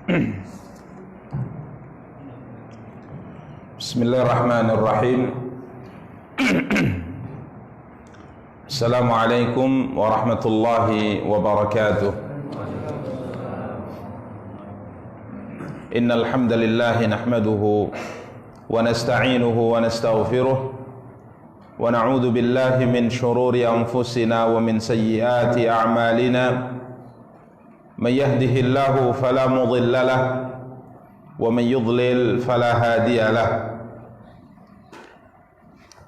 Bismillahirrahmanirrahim. Assalamualaikum warahmatullahi wabarakatuh. Innal hamdalillah nahmaduhu wa nasta'inuhu wa nastaghfiruh wa na'udzu billahi min shururi anfusina wa min sayyiati a'malina. May yahdihillahu fala mudilla lahu wa man yudlil fala hadiya lahu.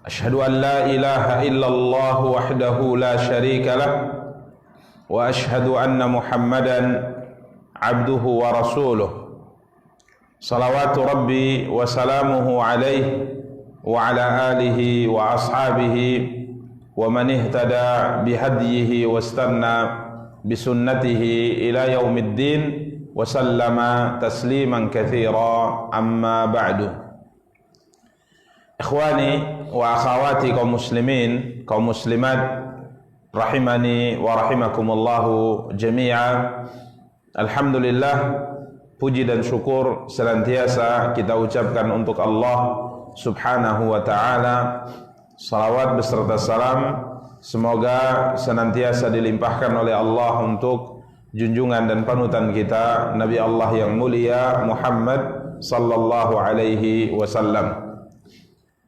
Ashhadu an la ilaha illallah wahdahu la syarika lah wa ashhadu anna Muhammadan abduhu wa rasuluh. Salawatu rabbi wa salamuhu alaihi wa ala alihi wa ashabihi wa man ihtada bihadyihi wa istanna bisunnatihi ila yaumiddin wa sallama tasliman katsira, amma ba'du. Ikhwani wa akhawati kaum muslimin, kaum muslimat, rahimani wa rahimakumullahu jami'a. Alhamdulillah, puji dan syukur senantiasa kita ucapkan untuk Allah subhanahu wa ta'ala. Salawat beserta salam semoga senantiasa dilimpahkan oleh Allah untuk junjungan dan panutan kita Nabi Allah yang mulia Muhammad sallallahu alaihi wasallam.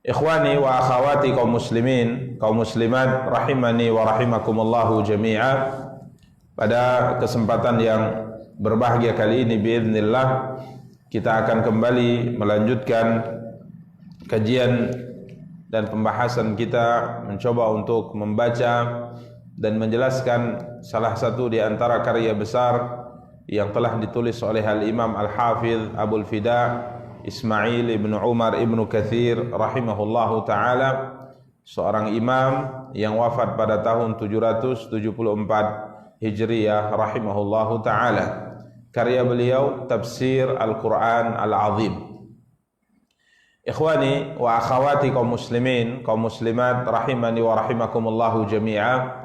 Ikhwani wa akhawati kaum muslimin, kaum muslimat, rahimani wa rahimakumullahu jami'a. Pada kesempatan yang berbahagia kali ini biiznillah kita akan kembali melanjutkan kajian dan pembahasan kita, mencoba untuk membaca dan menjelaskan salah satu di antara karya besar yang telah ditulis oleh Al-Imam Al-Hafidh Abul Fida Ismail ibn Umar ibn Kathir rahimahullahu ta'ala, seorang imam yang wafat pada tahun 774 Hijriyah rahimahullahu ta'ala. Karya beliau Tafsir Al-Quran Al-Azim. Ikhwani wa akhawati kaum muslimin, kaum muslimat, rahimani wa rahimakumullahu jami'a.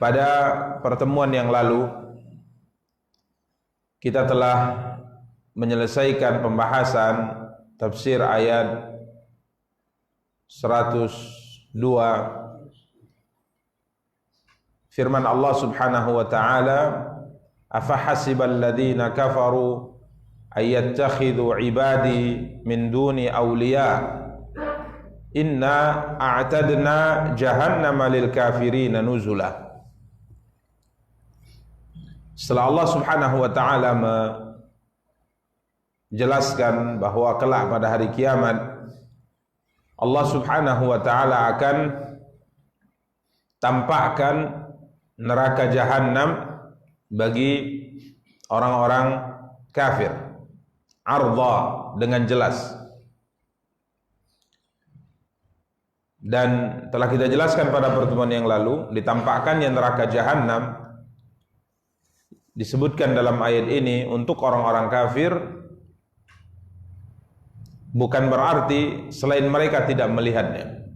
Pada pertemuan yang lalu kita telah menyelesaikan pembahasan tafsir ayat 102 firman Allah subhanahu wa ta'ala, afahasibal ladzina kafaru ayyattakhidhu ibadi min duni awliya inna a'tadna jahannama lil kafirina nuzula. Setelah Allah subhanahu wa ta'ala menjelaskan bahwa kelak pada hari kiamat Allah subhanahu wa ta'ala akan tampakkan neraka jahannam bagi orang-orang kafir, ardha, dengan jelas. Dan telah kita jelaskan pada pertemuan yang lalu, ditampakkannya neraka jahannam disebutkan dalam ayat ini untuk orang-orang kafir, bukan berarti selain mereka tidak melihatnya.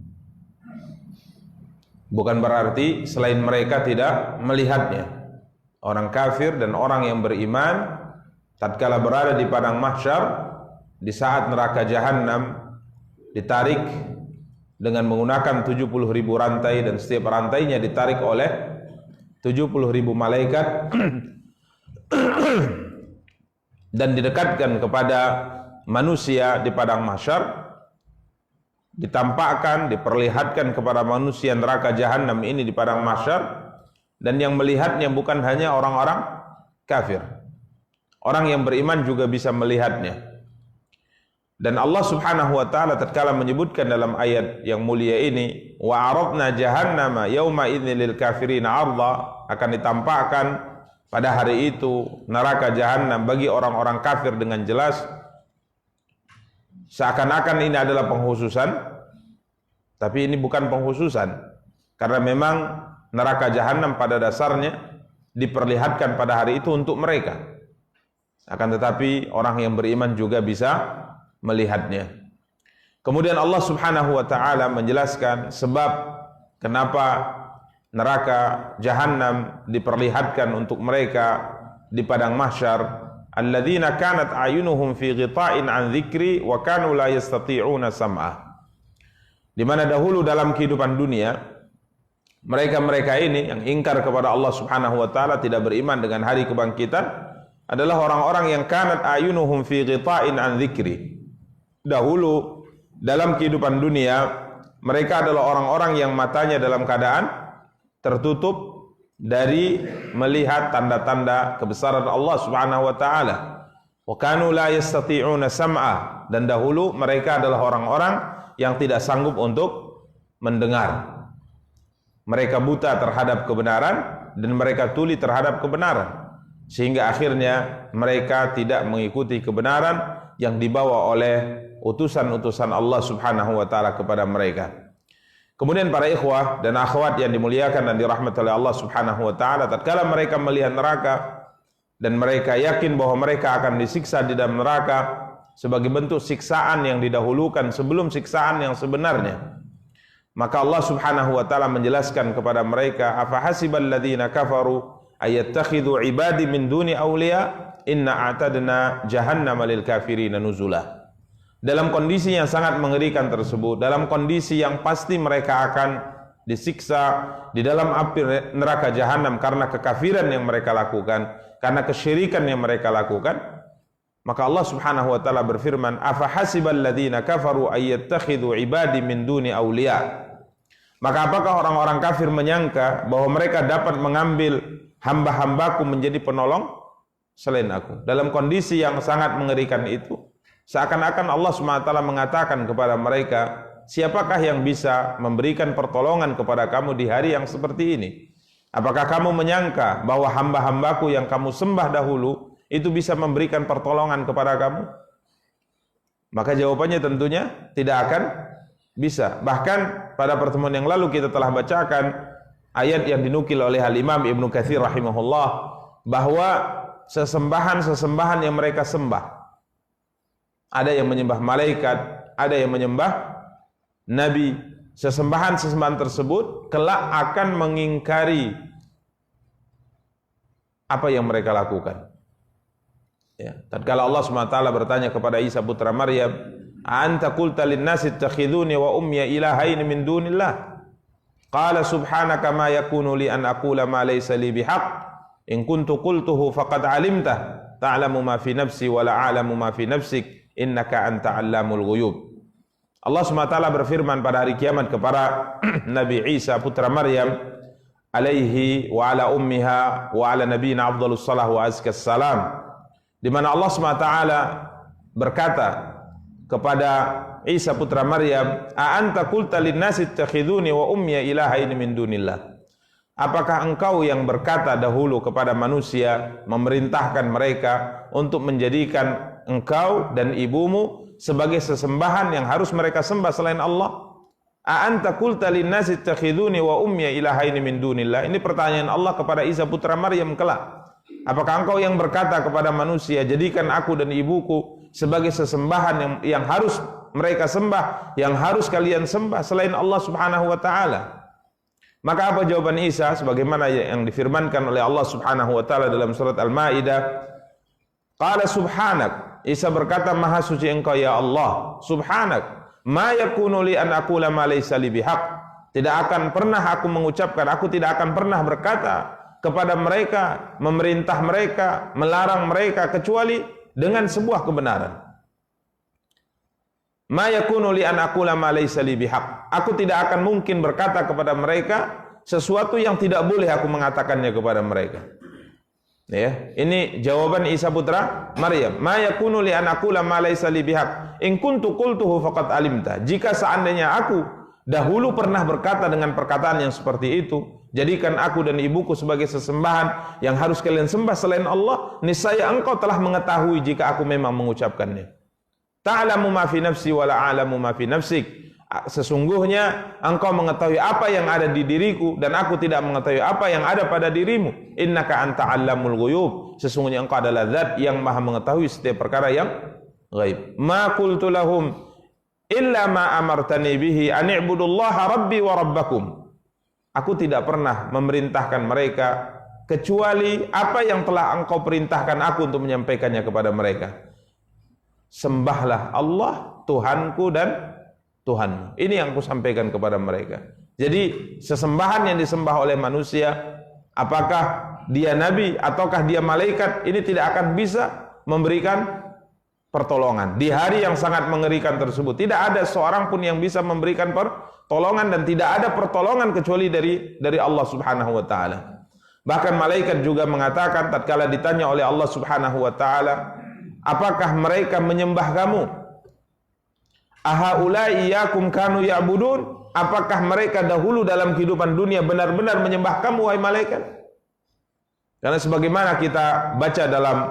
Bukan berarti selain mereka tidak melihatnya. Orang kafir dan orang yang beriman tatkala berada di padang mahsyar, di saat neraka jahannam ditarik dengan menggunakan 70.000 rantai, dan setiap rantainya ditarik oleh 70.000 malaikat dan didekatkan kepada manusia di padang mahsyar, ditampakkan, diperlihatkan kepada manusia neraka jahannam ini di padang mahsyar, dan yang melihatnya bukan hanya orang-orang kafir, orang yang beriman juga bisa melihatnya. Dan Allah subhanahu wa ta'ala tatkala menyebutkan dalam ayat yang mulia ini, wa aradna jahannama yauma idzin lil kafirina arda, akan ditampakkan pada hari itu neraka jahannam bagi orang-orang kafir dengan jelas. Seakan-akan ini adalah penghususan, tapi ini bukan penghususan, karena memang neraka jahannam pada dasarnya diperlihatkan pada hari itu untuk mereka. Akan tetapi orang yang beriman juga bisa melihatnya. Kemudian Allah subhanahu wa ta'ala menjelaskan sebab kenapa neraka jahannam diperlihatkan untuk mereka di padang mahsyar, alladzina kanat ayunuhum fi ghita'in an dzikri wa kanu la yastati'una sam'a. Di mana dahulu dalam kehidupan dunia mereka-mereka ini yang ingkar kepada Allah Subhanahu wa taala, tidak beriman dengan hari kebangkitan, adalah orang-orang yang kanat ayunuhum fi ghita'in an dzikri. Dahulu dalam kehidupan dunia mereka adalah orang-orang yang matanya dalam keadaan tertutup dari melihat tanda-tanda kebesaran Allah Subhanahu wa taala. Wa kanu la yastati'una sam'a, dan dahulu mereka adalah orang-orang yang tidak sanggup untuk mendengar. Mereka buta terhadap kebenaran dan mereka tuli terhadap kebenaran, sehingga akhirnya mereka tidak mengikuti kebenaran yang dibawa oleh utusan-utusan Allah Subhanahu wa taala kepada mereka. Kemudian para ikhwah dan akhwat yang dimuliakan dan dirahmati oleh Allah Subhanahu wa taala, tatkala mereka melihat neraka dan mereka yakin bahwa mereka akan disiksa di dalam neraka sebagai bentuk siksaan yang didahulukan sebelum siksaan yang sebenarnya, maka Allah Subhanahu wa taala menjelaskan kepada mereka, afa hasibal ladzina kafaru ayattakhidhu ibadi min duni awliya inna a'tadna jahannama lil kafirin nuzula. Dalam kondisi yang sangat mengerikan tersebut, dalam kondisi yang pasti mereka akan disiksa di dalam api neraka jahanam karena kekafiran yang mereka lakukan, karena kesyirikan yang mereka lakukan, maka Allah Subhanahu wa taala berfirman, afa hasibal ladzina kafaru ayattakhidhu ibadi min duni awliya. Maka apakah orang-orang kafir menyangka bahwa mereka dapat mengambil hamba-hambaku menjadi penolong selain aku? Dalam kondisi yang sangat mengerikan itu, seakan-akan Allah Subhanahu wa taala mengatakan kepada mereka, siapakah yang bisa memberikan pertolongan kepada kamu di hari yang seperti ini? Apakah kamu menyangka bahwa hamba-hambaku yang kamu sembah dahulu itu bisa memberikan pertolongan kepada kamu? Maka jawabannya tentunya tidak akan bisa. Bahkan pada pertemuan yang lalu kita telah bacakan ayat yang dinukil oleh Al-Imam Ibnu Katsir rahimahullah, bahwa sesembahan-sesembahan yang mereka sembah, ada yang menyembah malaikat, ada yang menyembah nabi, sesembahan-sesembahan tersebut kelak akan mengingkari apa yang mereka lakukan. Ya, tatkala Allah SWT bertanya kepada Isa putra Maryam, "Anta qulta lin-nasi ittakhidhuni wa ummi ilahaini min dunillah?" Qala subhanaka ma yakunu li an aqula ma laysa li bihaq, in kuntu qultuhu faqad alimtah, ta'lamu ma fi nafsi wa la a'lamu ma fi nafsik, innaka anta 'allamul ghuyub. Allah SWT berfirman pada hari kiamat kepada Nabi Isa putra Maryam alaihi wa ala ummiha wa ala nabiyina afdhalus salah wa azkas salam, di mana Allah SWT berkata kepada Isa putra Maryam, a anta qulta lin-nasi ittakhidhuni wa ummi ilahaini min dunillah. Apakah engkau yang berkata dahulu kepada manusia, memerintahkan mereka untuk menjadikan engkau dan ibumu sebagai sesembahan yang harus mereka sembah selain Allah? A anta qulta lin-nasi ittakhidhuni wa ummi ilahaini min dunillah. Ini pertanyaan Allah kepada Isa putra Maryam kelak. Apakah engkau yang berkata kepada manusia, jadikan aku dan ibuku sebagai sesembahan yang harus mereka sembah, yang harus kalian sembah selain Allah Subhanahu wa taala? Maka apa jawaban Isa sebagaimana yang difirmankan oleh Allah Subhanahu wa taala dalam surat Al-Maidah? Qala subhanak, Isa berkata, maha suci engkau ya Allah, subhanak, ma yakunu li an aqula ma laysa li bihaq. Tidak akan pernah aku mengucapkan, aku tidak akan pernah berkata kepada mereka, memerintah mereka, melarang mereka kecuali dengan sebuah kebenaran. Ma yakunu li an aqula ma laysa li bihaq. Aku tidak akan mungkin berkata kepada mereka sesuatu yang tidak boleh aku mengatakannya kepada mereka. Ya, ini jawaban Isa putra Maryam. Ma yakunu li an aqula ma laysa li bihaq. In kuntu qultuhu faqad alimta. Jika seandainya aku dahulu pernah berkata dengan perkataan yang seperti itu, jadikan aku dan ibuku sebagai sesembahan yang harus kalian sembah selain Allah, niscaya engkau telah mengetahui jika aku memang mengucapkannya. Ta'lamu ma fi nafsi wa la a'lamu ma fi nafsik. Sesungguhnya engkau mengetahui apa yang ada di diriku dan aku tidak mengetahui apa yang ada pada dirimu. Innaka anta 'allamul ghuyub. Sesungguhnya engkau adalah zat yang maha mengetahui setiap perkara yang gaib. Ma qultu lahum illa ma amartani bihi an i'budullaha rabbi wa rabbakum. Aku tidak pernah memerintahkan mereka kecuali apa yang telah engkau perintahkan aku untuk menyampaikannya kepada mereka. Sembahlah Allah, Tuhanku dan Tuhanmu. Ini yang aku sampaikan kepada mereka. Jadi sesembahan yang disembah oleh manusia, apakah dia nabi ataukah dia malaikat, ini tidak akan bisa memberikan pertolongan di hari yang sangat mengerikan tersebut. Tidak ada seorang pun yang bisa memberikan pertolongan, dan tidak ada pertolongan kecuali dari Allah Subhanahu wa taala. Bahkan malaikat juga mengatakan tatkala ditanya oleh Allah Subhanahu wa taala, apakah mereka menyembah kamu? Ahaulai iyyakum kanu ya'budun? Apakah mereka dahulu dalam kehidupan dunia benar-benar menyembah kamu, wahai malaikat? Karena sebagaimana kita baca dalam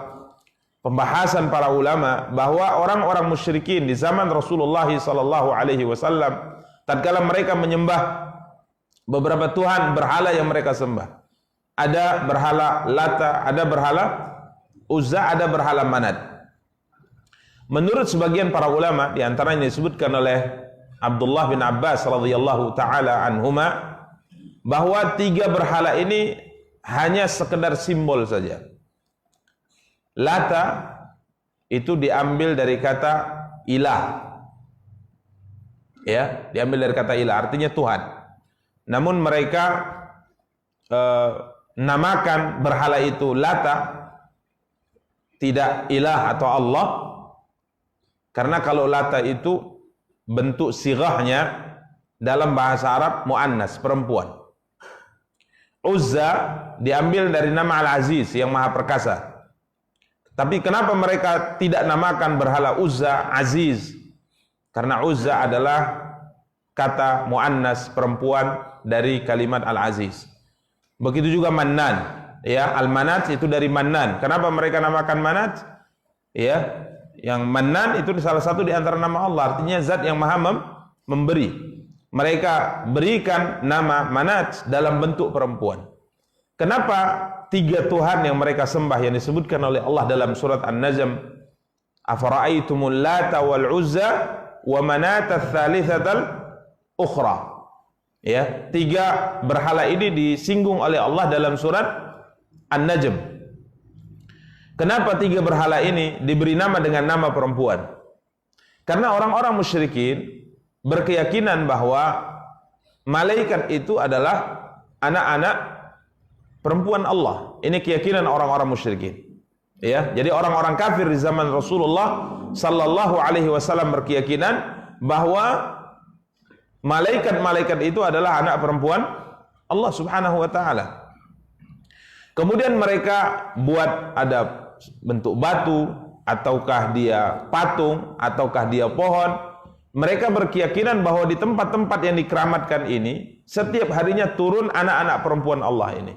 pembahasan para ulama bahwa orang-orang musyrikin di zaman Rasulullah sallallahu alaihi wasallam tatkala mereka menyembah beberapa tuhan berhala yang mereka sembah. Ada berhala Lata, ada berhala Uzza, ada berhala Manat. Menurut sebagian para ulama, di antaranya disebutkan oleh Abdullah bin Abbas radhiyallahu taala anhuma, bahwa tiga berhala ini hanya sekedar simbol saja. Lata itu diambil dari kata ilah, ya, diambil dari kata ilah, artinya Tuhan. Namun mereka namakan berhala itu Lata, tidak ilah atau Allah, karena kalau Lata itu bentuk sirahnya dalam bahasa Arab muannas, perempuan. Uzza diambil dari nama Al-Aziz, yang maha perkasa. Tapi kenapa mereka tidak namakan berhala Uzza Aziz? Karena Uzza adalah kata muannas, perempuan dari kalimat Al-Aziz. Begitu juga Mannan, ya, Al-Manat itu dari Mannan. Kenapa mereka namakan Manat? Ya, yang Mannan itu salah satu di antara nama Allah, artinya zat yang maha memberi. Mereka berikan nama Manat dalam bentuk perempuan. Kenapa tiga Tuhan yang mereka sembah yang disebutkan oleh Allah dalam surat An-Najm, afara'aitumul Lata wal Uzza wa Manata tsalitsatal ukhra. Ya, tiga berhala ini disinggung oleh Allah dalam surat An-Najm. Kenapa tiga berhala ini diberi nama dengan nama perempuan? Karena orang-orang musyrikin berkeyakinan bahwa malaikat itu adalah anak-anak perempuan Allah. Ini keyakinan orang-orang musyrikin. Ya, jadi orang-orang kafir di zaman Rasulullah sallallahu alaihi wasallam berkeyakinan bahwa malaikat-malaikat itu adalah anak perempuan Allah Subhanahu wa taala. Kemudian mereka buat ada bentuk batu, ataukah dia patung, ataukah dia pohon. Mereka berkeyakinan bahwa di tempat-tempat yang dikeramatkan ini setiap harinya turun anak-anak perempuan Allah ini.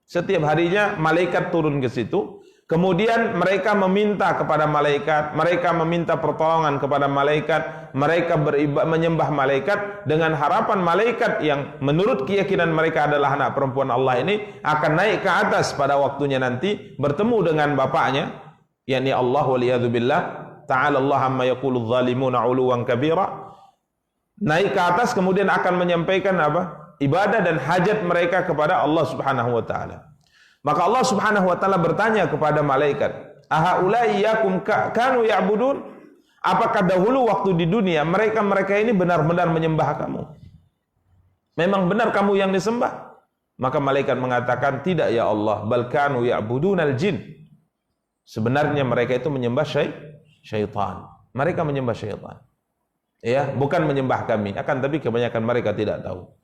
Setiap harinya malaikat turun ke situ. Kemudian mereka meminta kepada malaikat, mereka meminta pertolongan kepada malaikat, mereka menyembah malaikat dengan harapan malaikat yang menurut keyakinan mereka adalah anak perempuan Allah ini akan naik ke atas pada waktunya nanti bertemu dengan bapaknya, yakni Allah, waliyadzubillah, ta'ala Allah amma yaquludz zalimuna 'uluwan kabira. Naik ke atas kemudian akan menyampaikan apa? Ibadah dan hajat mereka kepada Allah Subhanahu wa taala. Maka Allah Subhanahu wa taala bertanya kepada malaikat, "Ahaulai iyyakum kanu ya'budun?" Apakah dahulu waktu di dunia mereka ini benar-benar menyembah kamu? Memang benar kamu yang disembah? Maka malaikat mengatakan, "Tidak ya Allah, bal kanu ya'budunal jin." Sebenarnya mereka itu menyembah syaitan. Mereka menyembah syaitan. Ya, bukan menyembah kami, akan tapi kebanyakan mereka tidak tahu.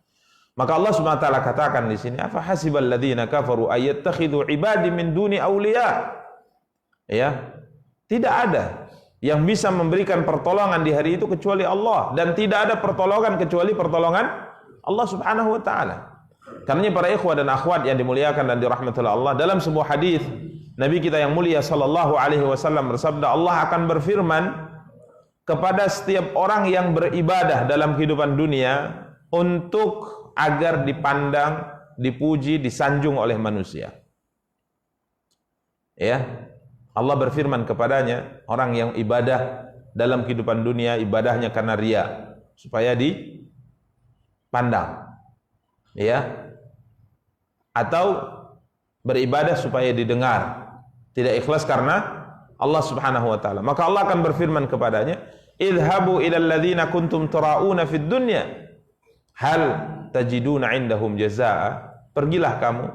Maka Allah Subhanahu wa taala katakan di sini, "Afa hasibal ladzina kafaru ayattakhidhu ibadi min duni awliya?" Ya, tidak ada yang bisa memberikan pertolongan di hari itu kecuali Allah, dan tidak ada pertolongan kecuali pertolongan Allah Subhanahu wa taala. Karena para ikhwah dan akhwat yang dimuliakan dan dirahmati Allah, dalam sebuah hadis Nabi kita yang mulia sallallahu alaihi wasallam bersabda, Allah akan berfirman kepada setiap orang yang beribadah dalam kehidupan dunia untuk agar dipandang, dipuji, disanjung oleh manusia. Ya, Allah berfirman kepadanya, orang yang ibadah dalam kehidupan dunia, ibadahnya karena riya, supaya dipandang. Ya, atau beribadah supaya didengar, tidak ikhlas karena Allah Subhanahu wa taala, maka Allah akan berfirman kepadanya, idhabu ilal ladzina kuntum turauna fid dunya hal tajiduna indahum jazaa. Pergilah kamu,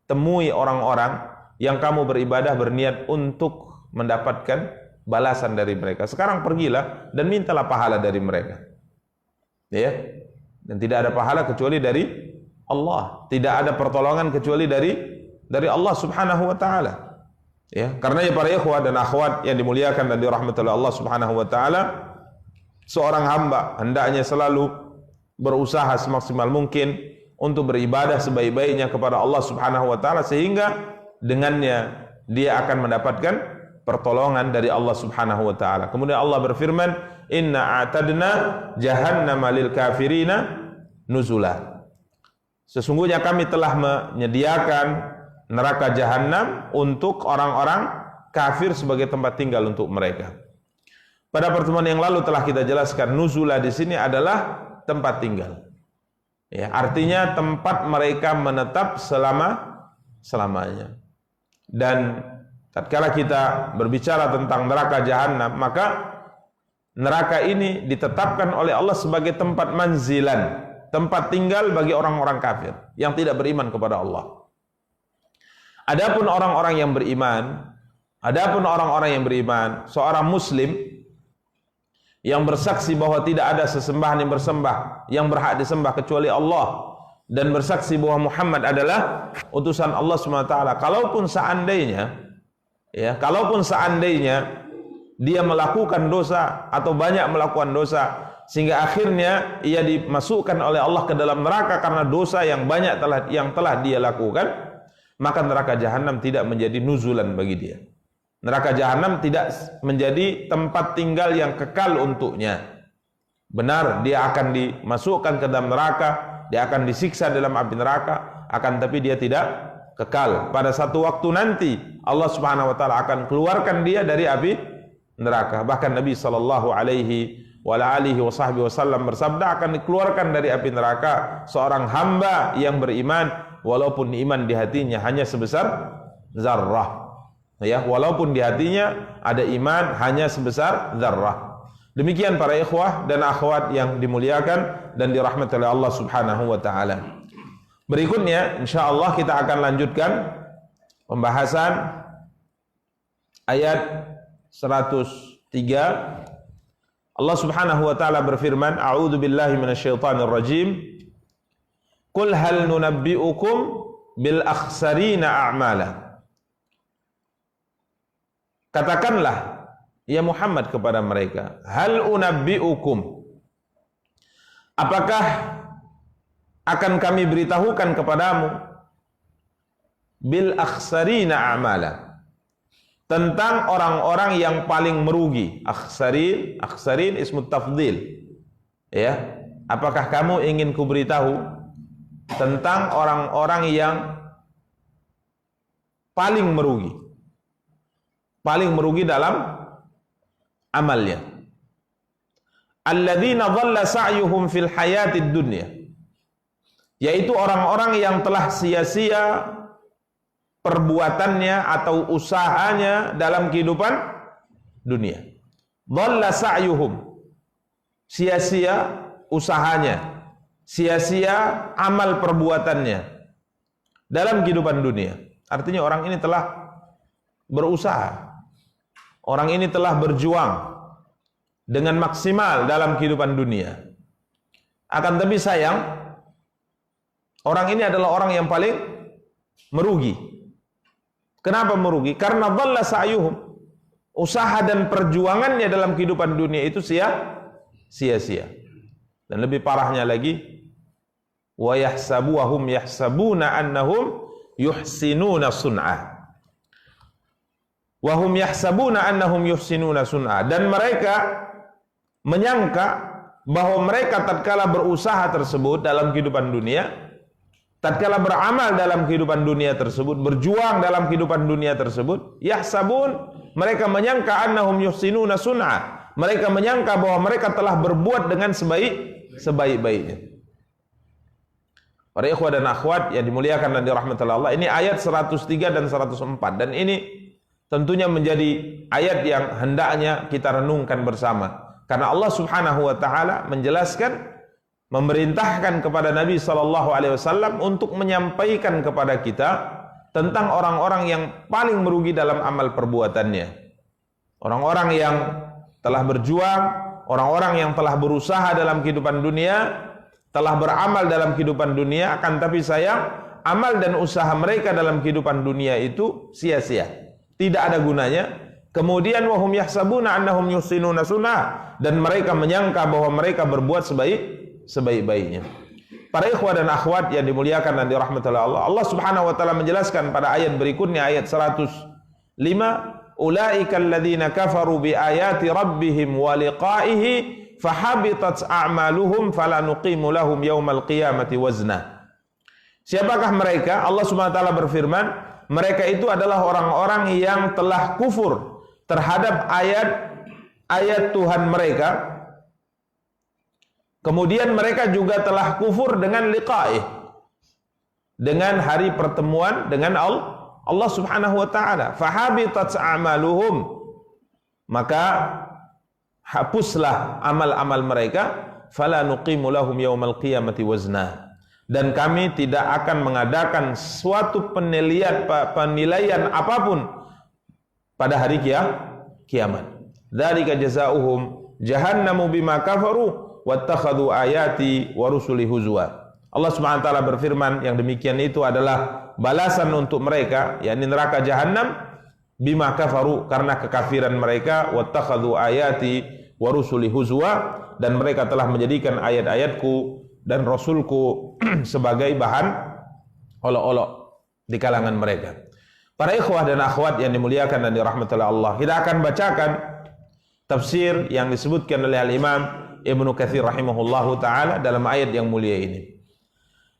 temui orang-orang yang kamu beribadah berniat untuk mendapatkan balasan dari mereka. Sekarang pergilah dan mintalah pahala dari mereka. Ya. Dan tidak ada pahala kecuali dari Allah. Tidak ada pertolongan kecuali dari Allah Subhanahu wa taala. Ya, karena ya para ikhwah dan akhwat yang dimuliakan dan dirahmati oleh Allah Subhanahu wa taala, seorang hamba hendaknya selalu berusaha semaksimal mungkin untuk beribadah sebaik-baiknya kepada Allah Subhanahu wa taala, sehingga dengannya dia akan mendapatkan pertolongan dari Allah Subhanahu wa taala. Kemudian Allah berfirman, inna a'tadna jahannama lil kafirina nuzula. Sesungguhnya kami telah menyediakan neraka jahanam untuk orang-orang kafir sebagai tempat tinggal untuk mereka. Pada pertemuan yang lalu telah kita jelaskan, nuzula di sini adalah tempat tinggal. Ya, artinya tempat mereka menetap selamanya. Dan tatkala kita berbicara tentang neraka jahanam, maka neraka ini ditetapkan oleh Allah sebagai tempat manzilan, tempat tinggal bagi orang-orang kafir yang tidak beriman kepada Allah. Adapun orang-orang yang beriman, seorang muslim yang bersaksi bahwa tidak ada sesembahan yang berhak disembah kecuali Allah, dan bersaksi bahwa Muhammad adalah utusan Allah SWT. Kalaupun seandainya dia melakukan dosa atau banyak melakukan dosa sehingga akhirnya ia dimasukkan oleh Allah ke dalam neraka karena dosa yang banyak telah dia lakukan, maka neraka jahanam tidak menjadi nuzulan bagi dia. Neraka jahanam tidak menjadi tempat tinggal yang kekal untuknya. Benar, dia akan dimasukkan ke dalam neraka, dia akan disiksa dalam api neraka, akan tapi dia tidak kekal. Pada satu waktu nanti Allah Subhanahu wa taala akan keluarkan dia dari api neraka. Bahkan Nabi sallallahu alaihi wasallam bersabda, akan dikeluarkan dari api neraka seorang hamba yang beriman walaupun iman di hatinya hanya sebesar zarrah. Ya, walaupun di hatinya ada iman hanya sebesar zarrah. Demikian para ikhwah dan akhwat yang dimuliakan dan dirahmati oleh Allah Subhanahu wa taala. Berikutnya insyaallah kita akan lanjutkan pembahasan ayat 103. Allah Subhanahu wa taala berfirman, a'udzu billahi minasyaitonir rajim. Qul hal nunabbi'ukum bil akhsarina a'mala. Katakanlah ya Muhammad kepada mereka, hal unabbi'ukum, apakah akan kami beritahukan kepadamu bil akhsarina a'mala, tentang orang-orang yang paling merugi. Akhsarin ismut tafdhil. Ya, apakah kamu ingin kuberitahu tentang orang-orang yang paling merugi dalam amalnya. Alladzina dhalla sa'yuhum fil hayatid dunya, yaitu orang-orang yang telah sia-sia perbuatannya atau usahanya dalam kehidupan dunia. Dhalla sa'yuhum, sia-sia usahanya, sia-sia amal perbuatannya dalam kehidupan dunia. Artinya orang ini telah berusaha, orang ini telah berjuang dengan maksimal dalam kehidupan dunia. Akan tapi sayang, orang ini adalah orang yang paling merugi. Kenapa merugi? Karena dhalla sa'yuhum, usaha dan perjuangannya dalam kehidupan dunia itu sia-sia. Dan lebih parahnya lagi, wa yahsabuna annahum yuhsinuna sun'a. Wa hum yahsabuna annahum yuhsinuna sun'a, dan mereka menyangka bahwa mereka tatkala berusaha tersebut dalam kehidupan dunia, tatkala beramal dalam kehidupan dunia tersebut, berjuang dalam kehidupan dunia tersebut, yahsabun, mereka menyangka annahum yuhsinuna sun'a, mereka menyangka bahwa mereka telah berbuat dengan sebaik-baiknya. Para ikhwah dan akhwat yang dimuliakan dan dirahmati Allah, ini ayat 103 dan 104, dan ini tentunya menjadi ayat yang hendaknya kita renungkan bersama. Karena Allah Subhanahu wa taala menjelaskan, memerintahkan kepada Nabi sallallahu alaihi wasallam untuk menyampaikan kepada kita tentang orang-orang yang paling merugi dalam amal perbuatannya. Orang-orang yang telah berjuang, orang-orang yang telah berusaha dalam kehidupan dunia, telah beramal dalam kehidupan dunia, akan tapi sayang amal dan usaha mereka dalam kehidupan dunia itu sia-sia, tidak ada gunanya. Kemudian wahum yahsabuna annahum yuhsinuna sunnah, dan mereka menyangka bahwa mereka berbuat sebaik-baiknya. Para ikhwah dan akhwat yang dimuliakan dan dirahmati Allah, Allah Subhanahu wa taala menjelaskan pada ayat berikutnya, ayat 105, ulaikal ladzina kafaru bi ayati rabbihim wa liqa'ihi fahabitat a'maluhum fala nuqimu lahum yaumal qiyamati wazna. Siapakah mereka? Allah Subhanahu wa taala berfirman, mereka itu adalah orang-orang yang telah kufur terhadap ayat Tuhan mereka. Kemudian mereka juga telah kufur dengan liqa'ih, dengan hari pertemuan dengan Allah Subhanahu wa taala. Fahabitat a'maluhum, maka hapuslah amal-amal mereka, fala nuqimu lahum yaumal qiyamati wazna, dan kami tidak akan mengadakan suatu penilaian apapun pada hari kiamat. Dzalika jazaohum jahannamu bima kafaru wattakhadhu ayati wa rusuli huzwa. Allah Subhanahu wa taala berfirman, yang demikian itu adalah balasan untuk mereka, yakni neraka jahanam, bima kafaru, karena kekafiran mereka, wattakhadhu ayati wa rusuli huzwa, dan mereka telah menjadikan ayat-ayatku dan rasulku sebagai bahan olok-olok di kalangan mereka. Para ikhwah dan akhwat yang dimuliakan dan dirahmati Allah, kita akan bacakan tafsir yang disebutkan oleh Al-Imam Ibnu Katsir rahimahullahu taala dalam ayat yang mulia ini.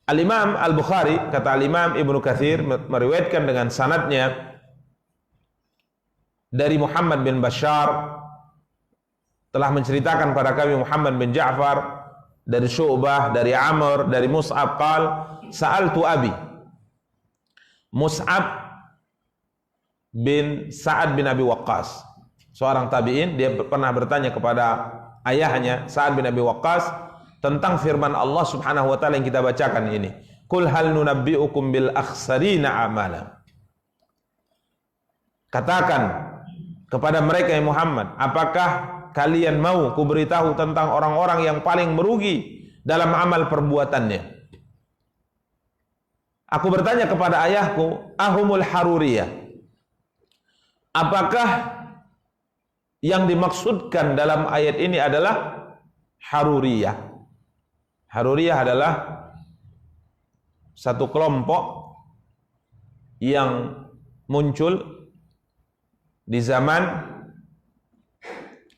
Al-Imam Al-Bukhari, kata Al-Imam Ibnu Katsir, meriwayatkan dengan sanadnya dari Muhammad bin Bashar, telah menceritakan pada kami Muhammad bin Ja'far dari Syu'bah, dari Amr, dari Mus'ab, qal sa'altu abi. Mus'ab bin Sa'ad bin Abi Waqqas, seorang tabi'in, dia pernah bertanya kepada ayahnya Sa'ad bin Abi Waqqas tentang firman Allah Subhanahu wa taala yang kita bacakan ini. Qul hal nunabbi'ukum bil akhsarina amala. Katakan kepada mereka ya Muhammad, apakah kalian mau kuberitahu tentang orang-orang yang paling merugi dalam amal perbuatannya? Aku bertanya kepada ayahku, ahumul haruriyah, apakah yang dimaksudkan dalam ayat ini adalah haruriyah? Haruriyah adalah satu kelompok yang muncul di zaman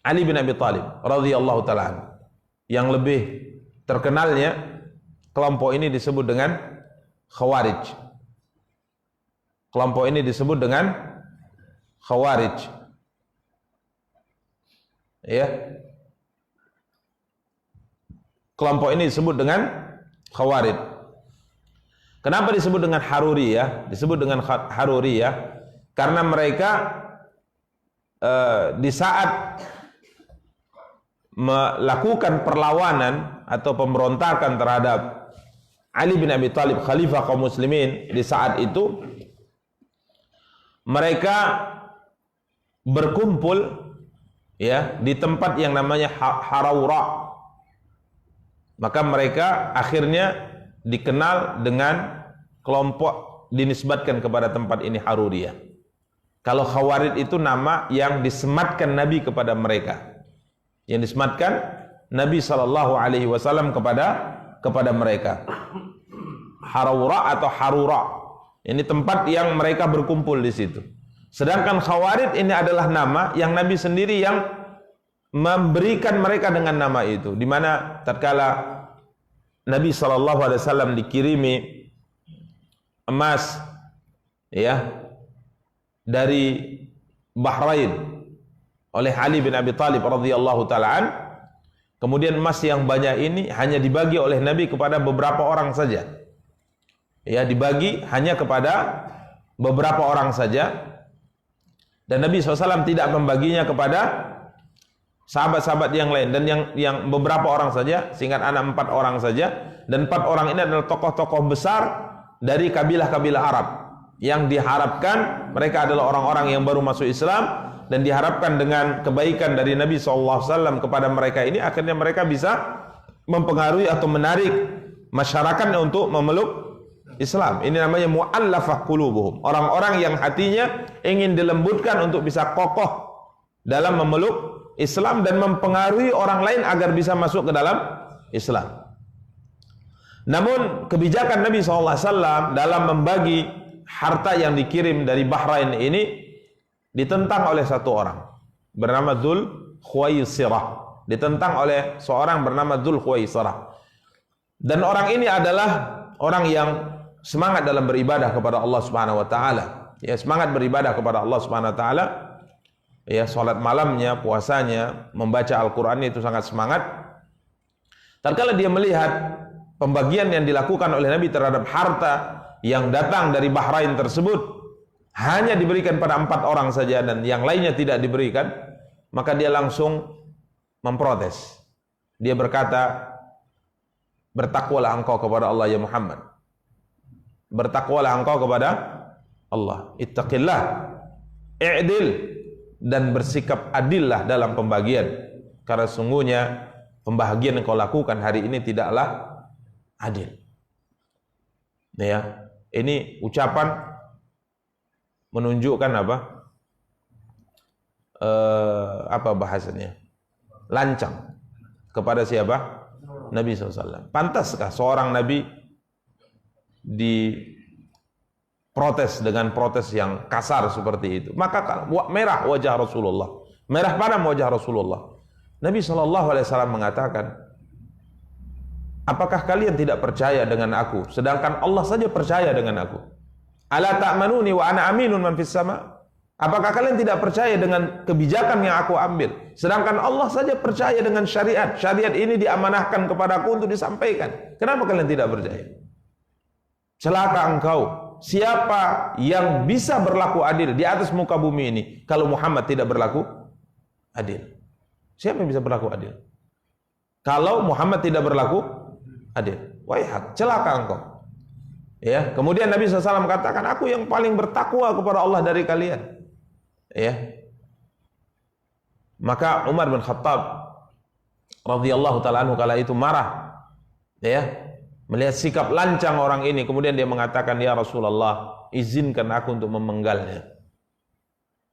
Ali bin Abi Thalib radhiyallahu ta'ala. Yang lebih terkenalnya kelompok ini disebut dengan Khawarij. Kelompok ini disebut dengan Khawarij. Ya. Kelompok ini disebut dengan Khawarij. Kenapa disebut dengan Haruriyah? Disebut dengan Haruriyah karena mereka di saat melakukan perlawanan atau pemberontakan terhadap Ali bin Abi Thalib, khalifah kaum muslimin di saat itu, mereka berkumpul ya di tempat yang namanya Harawra. Maka mereka akhirnya dikenal dengan kelompok, dinisbatkan kepada tempat ini Haruriyah. Kalau Khawarij itu nama yang disematkan Nabi kepada mereka, yang disematkan Nabi SAW kepada mereka. Harawra atau Harura, ini tempat yang mereka berkumpul di situ. Sedangkan Khawarij ini adalah nama yang Nabi sendiri yang memberikan mereka dengan nama itu. Di mana tatkala Nabi SAW dikirimi emas ya dari Bahrain oleh Ali bin Abi Thalib radhiyallahu ta'ala, kemudian emas yang banyak ini hanya dibagi oleh Nabi kepada beberapa orang saja. ya dibagi hanya kepada beberapa orang saja, dan Nabi SAW tidak membaginya kepada sahabat-sahabat yang lain, dan yang beberapa orang saja, singkat anak 4 orang saja, dan 4 orang ini adalah tokoh-tokoh besar dari kabilah-kabilah Arab yang diharapkan mereka adalah orang-orang yang baru masuk Islam, dan diharapkan dengan kebaikan dari Nabi SAW kepada mereka ini akhirnya mereka bisa mempengaruhi atau menarik masyarakatnya untuk memeluk Islam. Ini namanya mu'allafah qulubuhum, orang-orang yang hatinya ingin dilembutkan untuk bisa kokoh dalam memeluk Islam dan mempengaruhi orang lain agar bisa masuk ke dalam Islam. Namun kebijakan Nabi SAW dalam membagi harta yang dikirim dari Bahrain ini ditentang oleh satu orang bernama Dzul Khuwaisirah, ditentang oleh seorang bernama Dzul Khuwaisirah. Dan orang ini adalah orang yang semangat dalam beribadah kepada Allah Subhanahu wa taala. Ya, semangat beribadah kepada Allah Subhanahu wa taala. Ya, salat malamnya, puasanya, membaca Al-Qur'an itu sangat semangat. Tatkala dia melihat pembagian yang dilakukan oleh Nabi terhadap harta yang datang dari Bahrain tersebut hanya diberikan pada 4 orang saja dan yang lainnya tidak diberikan, maka dia langsung memprotes. Dia berkata, bertakwalah engkau kepada Allah ya Muhammad, bertakwalah engkau kepada Allah, ittaqillah, i'dil, dan bersikap adillah dalam pembagian, karena sungguhnya pembagian yang kau lakukan hari ini tidaklah adil. Ya, ini ucapan menunjukkan apa bahasanya, lancang kepada siapa? Nabi SAW. Pantaskah seorang Nabi diprotes dengan protes yang kasar seperti itu? Maka merah wajah Rasulullah, merah padam wajah Rasulullah. Nabi SAW mengatakan, apakah kalian tidak percaya dengan aku sedangkan Allah saja percaya dengan aku? Ala ta'manuni wa ana aminun man fis sama? Apakah kalian tidak percaya dengan kebijakan yang aku ambil sedangkan Allah saja percaya dengan syariat? Syariat ini diamanahkan kepadaku untuk disampaikan. Kenapa kalian tidak percaya? Celaka engkau, siapa yang bisa berlaku adil di atas muka bumi ini kalau Muhammad tidak berlaku adil? Siapa yang bisa berlaku adil kalau Muhammad tidak berlaku adil? Waihat, celaka engkau. Ya, kemudian Nabi SAW mengatakan, aku yang paling bertakwa kepada Allah dari kalian. Ya, maka Umar bin Khattab radhiyallahu taala anhu kala itu marah, ya, melihat sikap lancang orang ini. Kemudian dia mengatakan, ya Rasulullah, izinkan aku untuk memenggalnya.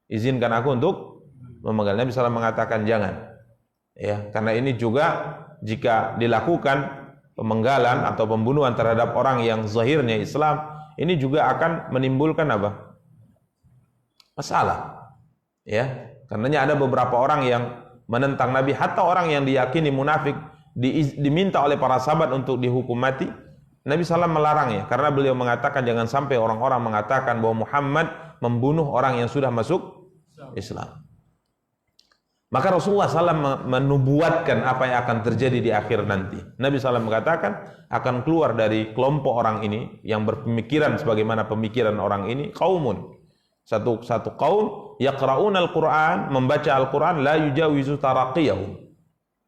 Izinkan aku untuk memenggal. Nabi SAW mengatakan jangan. Ya, karena ini juga jika dilakukan pemenggalan atau pembunuhan terhadap orang yang zahirnya Islam, ini juga akan menimbulkan apa? Masalah. Ya, karenanya ada beberapa orang yang menentang Nabi, hatta orang yang diyakini munafik diminta oleh para sahabat untuk dihukum mati. Nabi SAW melarangnya karena beliau mengatakan jangan sampai orang-orang mengatakan bahwa Muhammad membunuh orang yang sudah masuk Islam. Maka Rasulullah SAW menubuatkan apa yang akan terjadi di akhir nanti. Nabi SAW mengatakan akan keluar dari kelompok orang ini yang berpemikiran sebagaimana pemikiran orang ini, qaumun, satu kaum yaqra'unal Qur'an, membaca Al-Qur'an, la yujawizu taraqiyahum.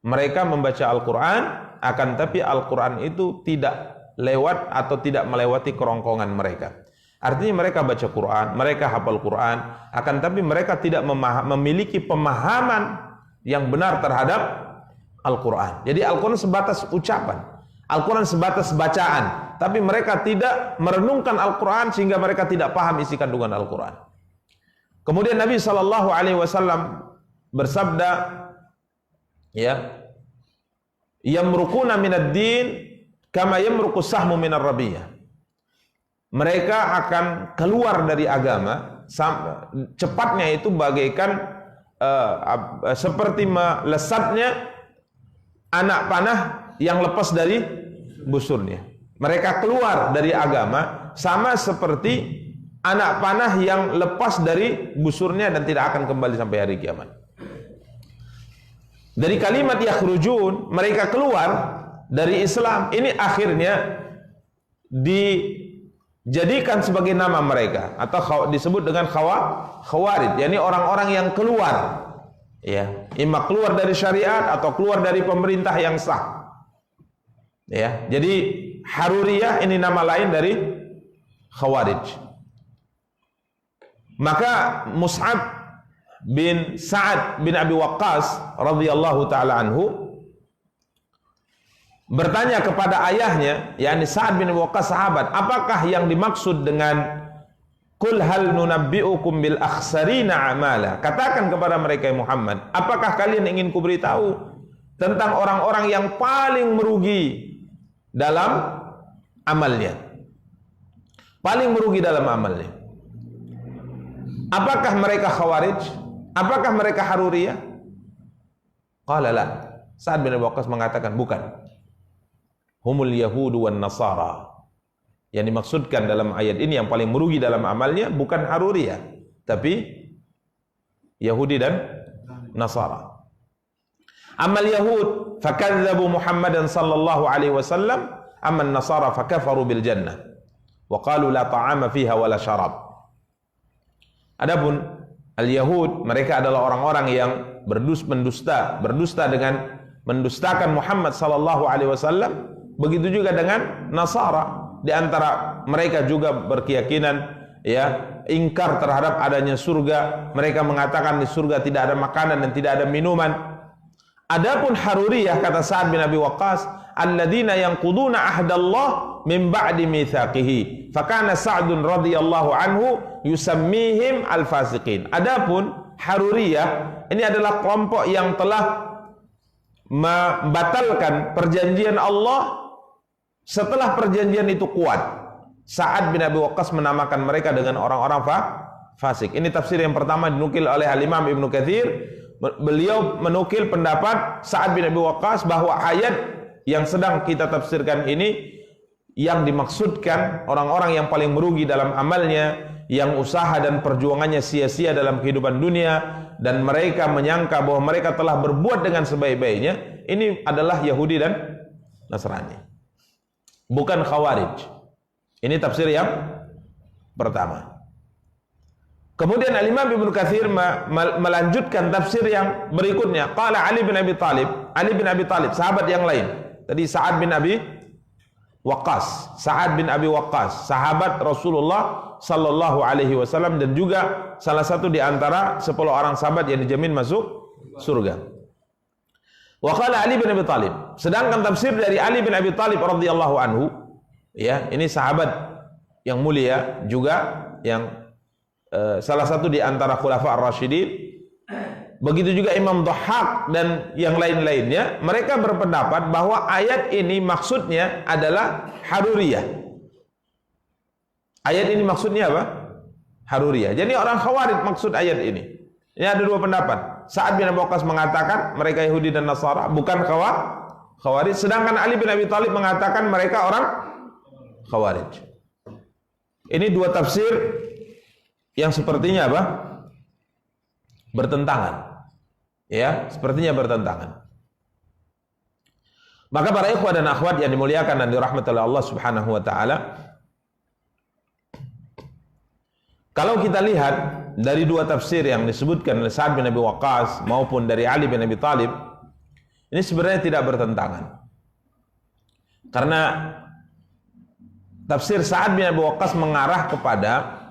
Mereka membaca Al-Qur'an, akan tapi Al-Qur'an itu tidak lewat atau tidak melewati kerongkongan mereka. Artinya mereka baca Quran, mereka hafal Quran, akan tapi mereka tidak memiliki pemahaman yang benar terhadap Al-Quran. Jadi Al-Quran sebatas ucapan, Al-Quran sebatas bacaan, tapi mereka tidak merenungkan Al-Quran sehingga mereka tidak paham isi kandungan Al-Quran. Kemudian Nabi SAW bersabda, ya, yamruquna minad din kama yamruqus sahmu minar rabiyah. Mereka akan keluar dari agama cepatnya itu bagaikan seperti melesatnya anak panah yang lepas dari busurnya. Mereka keluar dari agama sama seperti anak panah yang lepas dari busurnya dan tidak akan kembali sampai hari kiamat. Dari kalimat yakhrujun, mereka keluar dari Islam, ini akhirnya jadikan sebagai nama mereka, atau disebut dengan khawarij, yakni orang-orang yang keluar, ya, imma keluar dari syariat atau keluar dari pemerintah yang sah. Ya, jadi Haruriyah ini nama lain dari Khawarij. Maka Mus'ab bin Sa'ad bin Abi Waqqas radhiyallahu taala anhu bertanya kepada ayahnya, yakni Sa'ad bin Abi Waqqas, sahabat, apakah yang dimaksud dengan Qul hal nunabbi'ukum bil akhsarina amala? Katakan kepada mereka, Muhammad, apakah kalian ingin kuberitahu tentang orang-orang yang paling merugi dalam amalnya? Paling merugi dalam amalnya. Apakah mereka Khawarij? Apakah mereka Haruriyah? Qala la. Sa'ad bin Abi Waqqas mengatakan, bukan. Humul Yahudu wan Nasara. Yang dimaksudkan dalam ayat ini yang paling merugi dalam amalnya bukan Haruriyah, tapi Yahudi dan Nasara. Amal Yahud fakadzabu Muhammadan sallallahu alaihi wasallam, aman Nasara fakafaru bil jannah wa qalu la ta'ama fiha wala syarab. Adapun al-Yahud, mereka adalah orang-orang yang berdusta dengan mendustakan Muhammad sallallahu alaihi wasallam. Begitu juga dengan Nasara. Di antara mereka juga berkeyakinan, ya, ingkar terhadap adanya surga. Mereka mengatakan di surga tidak ada makanan dan tidak ada minuman. Adapun Haruriyah, kata Sa'ad bin Abi Waqqas, alladzina yanquduna ahdallah min ba'di mitsaqihi, fakana Sa'dun radhiyallahu anhu yusammihim al-fasiqin. Adapun Haruriyah ini adalah kelompok yang telah membatalkan perjanjian Allah setelah perjanjian itu kuat. Sa'ad bin Abi Waqqas menamakan mereka dengan orang-orang fasik. Ini tafsir yang pertama dinukil oleh Al-Imam Ibnu Katsir. Beliau menukil pendapat Sa'ad bin Abi Waqqas bahwa ayat yang sedang kita tafsirkan ini yang dimaksudkan orang-orang yang paling merugi dalam amalnya, yang usaha dan perjuangannya sia-sia dalam kehidupan dunia, dan mereka menyangka bahwa mereka telah berbuat dengan sebaik-baiknya, ini adalah Yahudi dan Nasrani, bukan Khawarij. Ini tafsir yang pertama. Kemudian Al-Imam Ibnu Katsir melanjutkan tafsir yang berikutnya. Qala Ali bin Abi Thalib, Ali bin Abi Thalib, sahabat yang lain. Tadi Sa'ad bin Abi Waqqas, Sa'ad bin Abi Waqqas, sahabat Rasulullah sallallahu alaihi wasallam, dan juga salah satu di antara 10 orang sahabat yang dijamin masuk surga. Wa qala Ali bin Abi Thalib, sedangkan tafsir dari Ali bin Abi Thalib radhiyallahu anhu, ya, ini sahabat yang mulia juga, yang salah satu di antara khulafa ar-rasyidin. Begitu juga Imam Dhahhak dan yang lain-lainnya, mereka berpendapat bahwa ayat ini maksudnya adalah Haruriyah. Ayat ini maksudnya apa? Haruriyah. Jadi orang Khawarij maksud ayat ini. Ini ada dua pendapat. Sa'ad bin Abi Waqqas mengatakan mereka Yahudi dan Nasara, bukan Khawarij. Sedangkan Ali bin Abi Thalib mengatakan mereka orang Khawarij. Ini dua tafsir yang sepertinya apa? Bertentangan. Ya, sepertinya bertentangan. Maka para ikhwah dan akhwat yang dimuliakan dan dirahmati oleh Allah Subhanahu wa taala, kalau kita lihat dari dua tafsir yang disebutkan oleh Sa'ad bin Abi Waqqas maupun dari Ali bin Abi Thalib, ini sebenarnya tidak bertentangan. Karena tafsir Sa'ad bin Abi Waqqas mengarah kepada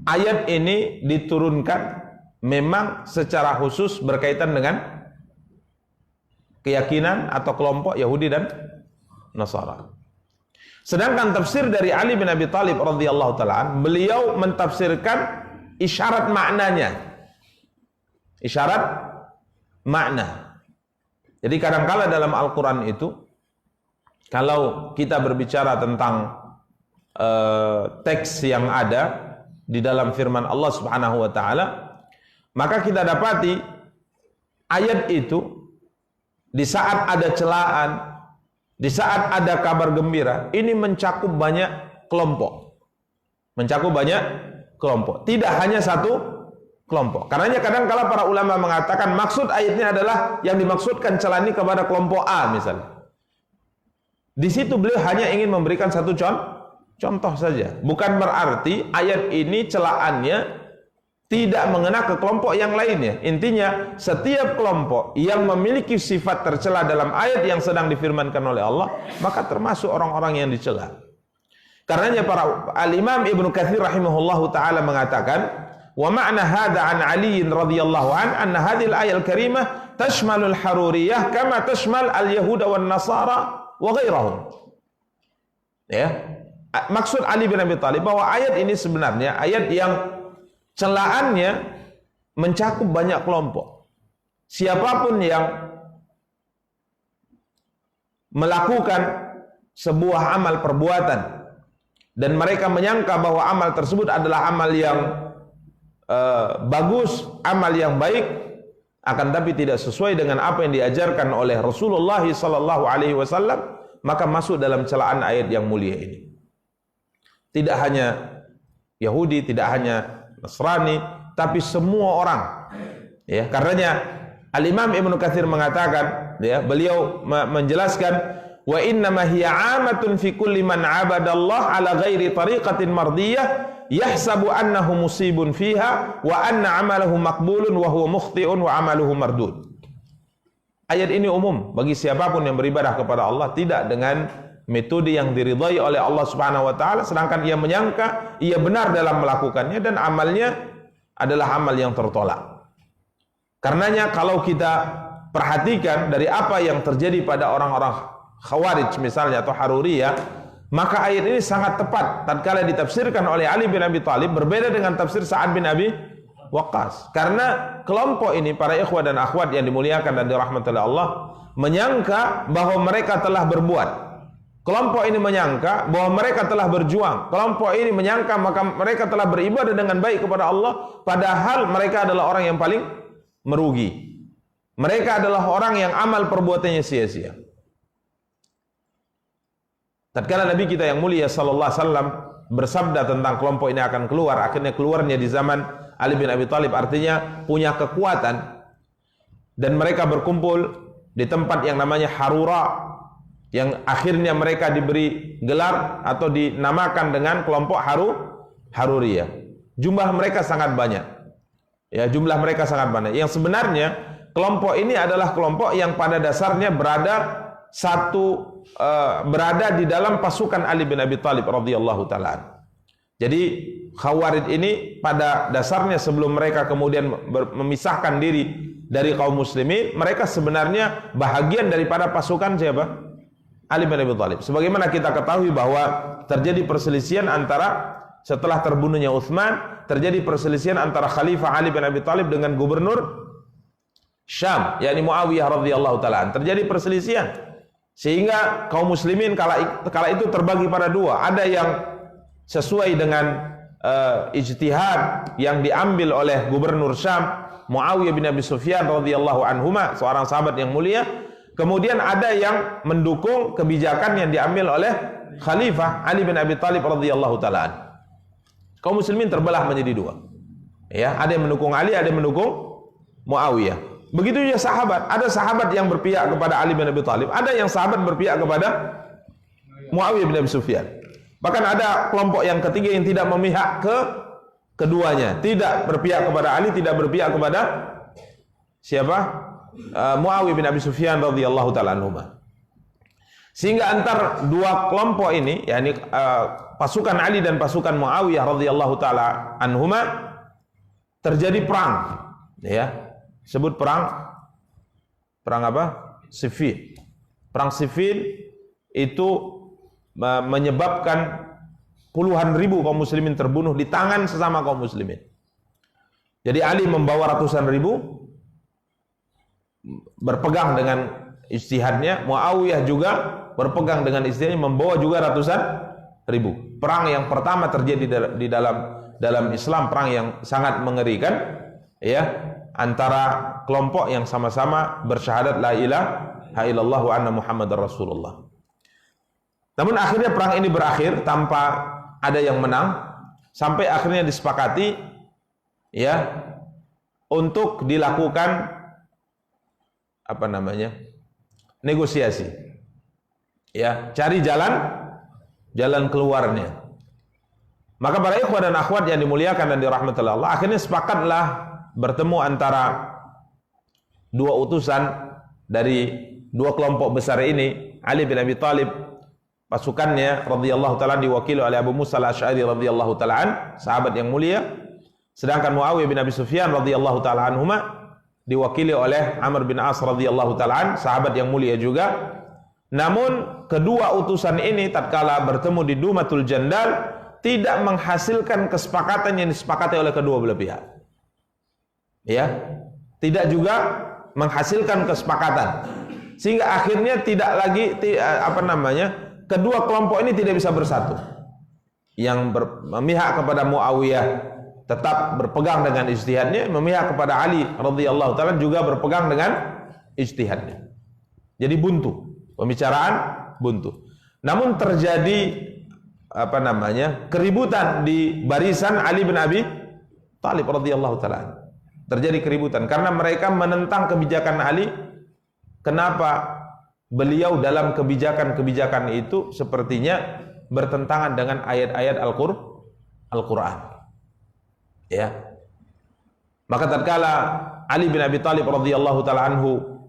ayat ini diturunkan memang secara khusus berkaitan dengan keyakinan atau kelompok Yahudi dan Nasara. Sedangkan tafsir dari Ali bin Abi Thalib radhiyallahu ta'ala, beliau mentafsirkan isyarat maknanya. Isyarat makna. Jadi kadangkala dalam Al-Quran itu, kalau kita berbicara tentang teks yang ada di dalam firman Allah Subhanahu wa taala, maka kita dapati ayat itu di saat ada celaan, di saat ada kabar gembira, ini mencakup banyak kelompok. Mencakup banyak kelompok, tidak hanya satu kelompok. Karenanya kadang-kala para ulama mengatakan maksud ayat ini adalah yang dimaksudkan celaan ini kepada kelompok A misalnya. Di situ beliau hanya ingin memberikan satu contoh saja. Bukan berarti ayat ini celaannya tidak mengena ke kelompok yang lainnya. Intinya, setiap kelompok yang memiliki sifat tercela dalam ayat yang sedang difirmankan oleh Allah, maka termasuk orang-orang yang dicela. Karenanya para Al-Imam Ibnu Katsir rahimahullahu taala mengatakan, wa ma'na hadza an Ali radhiyallahu an anna hadhihi al-ayah al-karimah tashmalul haruriyah kama tashmal al-yahuda wan nasara wa ghairahum. Ya. Maksud Ali bin Abi Thalib bahwa ayat ini sebenarnya ayat yang celaannya mencakup banyak kelompok. Siapapun yang melakukan sebuah amal perbuatan dan mereka menyangka bahwa amal tersebut adalah amal yang bagus, amal yang baik, akan tapi tidak sesuai dengan apa yang diajarkan oleh Rasulullah sallallahu alaihi wasallam, maka masuk dalam celaan ayat yang mulia ini. Tidak hanya Yahudi, tidak hanya Nasrani, tapi semua orang. Ya, karenanya Al-Imam Ibnu Katsir mengatakan, ya, beliau menjelaskan, wa innama hiya 'amatun fi kulli man 'abadallah 'ala ghairi tariqatin mardiyah yahsabu annahu musibun fiha wa anna 'amalahu maqbulun wa huwa mukhti'un wa 'amaluhu mardud. Ayat ini umum bagi siapapun yang beribadah kepada Allah tidak dengan metode yang diridhai oleh Allah Subhanahu wa taala, sedangkan ia menyangka ia benar dalam melakukannya dan amalnya adalah amal yang tertolak. Karenanya kalau kita perhatikan dari apa yang terjadi pada orang-orang Khawarij misalnya atau Haruriyah, maka ayat ini sangat tepat tatkala ditafsirkan oleh Ali bin Abi Thalib, berbeda dengan tafsir Sa'ad bin Abi Waqqas. Karena kelompok ini, para ikhwah dan akhwat yang dimuliakan dan dirahmati oleh Allah, menyangka bahwa mereka telah berbuat. Kelompok ini menyangka bahwa mereka telah berjuang. Kelompok ini menyangka maka mereka telah beribadah dengan baik kepada Allah, padahal mereka adalah orang yang paling merugi. Mereka adalah orang yang amal perbuatannya sia-sia. Tatkala Nabi kita yang mulia sallallahu alaihi wasallam bersabda tentang kelompok ini akan keluar, akhirnya keluarnya di zaman Ali bin Abi Thalib, artinya punya kekuatan, dan mereka berkumpul di tempat yang namanya Harura, yang akhirnya mereka diberi gelar atau dinamakan dengan kelompok Haruriyah. Jumlah mereka sangat banyak. Ya, jumlah mereka sangat banyak. Yang sebenarnya kelompok ini adalah kelompok yang pada dasarnya berada di dalam pasukan Ali bin Abi Thalib radhiyallahu taala. Jadi Khawarij ini pada dasarnya sebelum mereka kemudian memisahkan diri dari kaum muslimin, mereka sebenarnya bahagian daripada pasukan siapa? Ali bin Abi Thalib. Sebagaimana kita ketahui bahwa terjadi perselisihan antara setelah terbunuhnya Utsman, terjadi perselisihan antara Khalifah Ali bin Abi Thalib dengan gubernur Syam, yakni Muawiyah radhiyallahu taala. Terjadi perselisihan sehingga kaum muslimin kala itu terbagi pada dua. Ada yang sesuai dengan ijtihad yang diambil oleh gubernur Syam Muawiyah bin Abi Sufyan radhiyallahu anhuma, seorang sahabat yang mulia. Kemudian ada yang mendukung kebijakan yang diambil oleh Khalifah Ali bin Abi Thalib radhiyallahu taala. Kaum muslimin terbelah menjadi dua. Ya, ada yang mendukung Ali, ada yang mendukung Muawiyah. Begitu juga sahabat, ada sahabat yang berpihak kepada Ali bin Abi Thalib, ada yang sahabat berpihak kepada Muawiyah bin Abi Sufyan. Bahkan ada kelompok yang ketiga yang tidak memihak ke keduanya, tidak berpihak kepada Ali, tidak berpihak kepada siapa? Muawiyah bin Abi Sufyan radhiyallahu taala anhuma. Sehingga antar dua kelompok ini, yakni pasukan Ali dan pasukan Muawiyah radhiyallahu taala anhuma, terjadi perang. Ya, sebut perang apa? Siffin. Perang Siffin itu menyebabkan puluhan ribu kaum muslimin terbunuh di tangan sesama kaum muslimin. Jadi Ali membawa ratusan ribu, berpegang dengan ijtihadnya. Muawiyah juga berpegang dengan ijtihadnya, membawa juga ratusan ribu. Perang yang pertama terjadi di dalam Islam, perang yang sangat mengerikan, ya, antara kelompok yang sama-sama bersyahadat la ilaha illallah wa anna Muhammadar Rasulullah. Namun akhirnya perang ini berakhir tanpa ada yang menang, sampai akhirnya disepakati, ya, untuk dilakukan negosiasi. Ya, cari jalan keluarnya. Maka para ikhwah dan akhwat yang dimuliakan dan dirahmati Allah, akhirnya sepakatlah bertemu antara dua utusan dari dua kelompok besar ini, Ali bin Abi Thalib, pasukannya radhiyallahu taala diwakili oleh Abu Musa al-Asy'ari radhiyallahu taala, sahabat yang mulia, sedangkan Muawiyah bin Abi Sufyan radhiyallahu taala anhuma diwakili oleh Amr bin As radhiyallahu taala, sahabat yang mulia juga. Namun kedua utusan ini tatkala bertemu di Dumatul Jandal tidak menghasilkan kesepakatan yang disepakati oleh kedua belah pihak. Ya, tidak juga menghasilkan kesepakatan, sehingga akhirnya tidak lagi kedua kelompok ini tidak bisa bersatu. Yang memihak kepada Muawiyah tetap berpegang dengan ijtihadnya, memihak kepada Ali radhiyallahu taala juga berpegang dengan ijtihadnya. Jadi buntu, pembicaraan buntu. Namun terjadi keributan di barisan Ali bin Abi Thalib radhiyallahu taala. Terjadi keributan karena mereka menentang kebijakan Ali. Kenapa? Beliau dalam kebijakan-kebijakan itu sepertinya bertentangan dengan ayat-ayat Al-Quran. Ya. Maka tatkala Ali bin Abi Thalib radhiyallahu taala anhu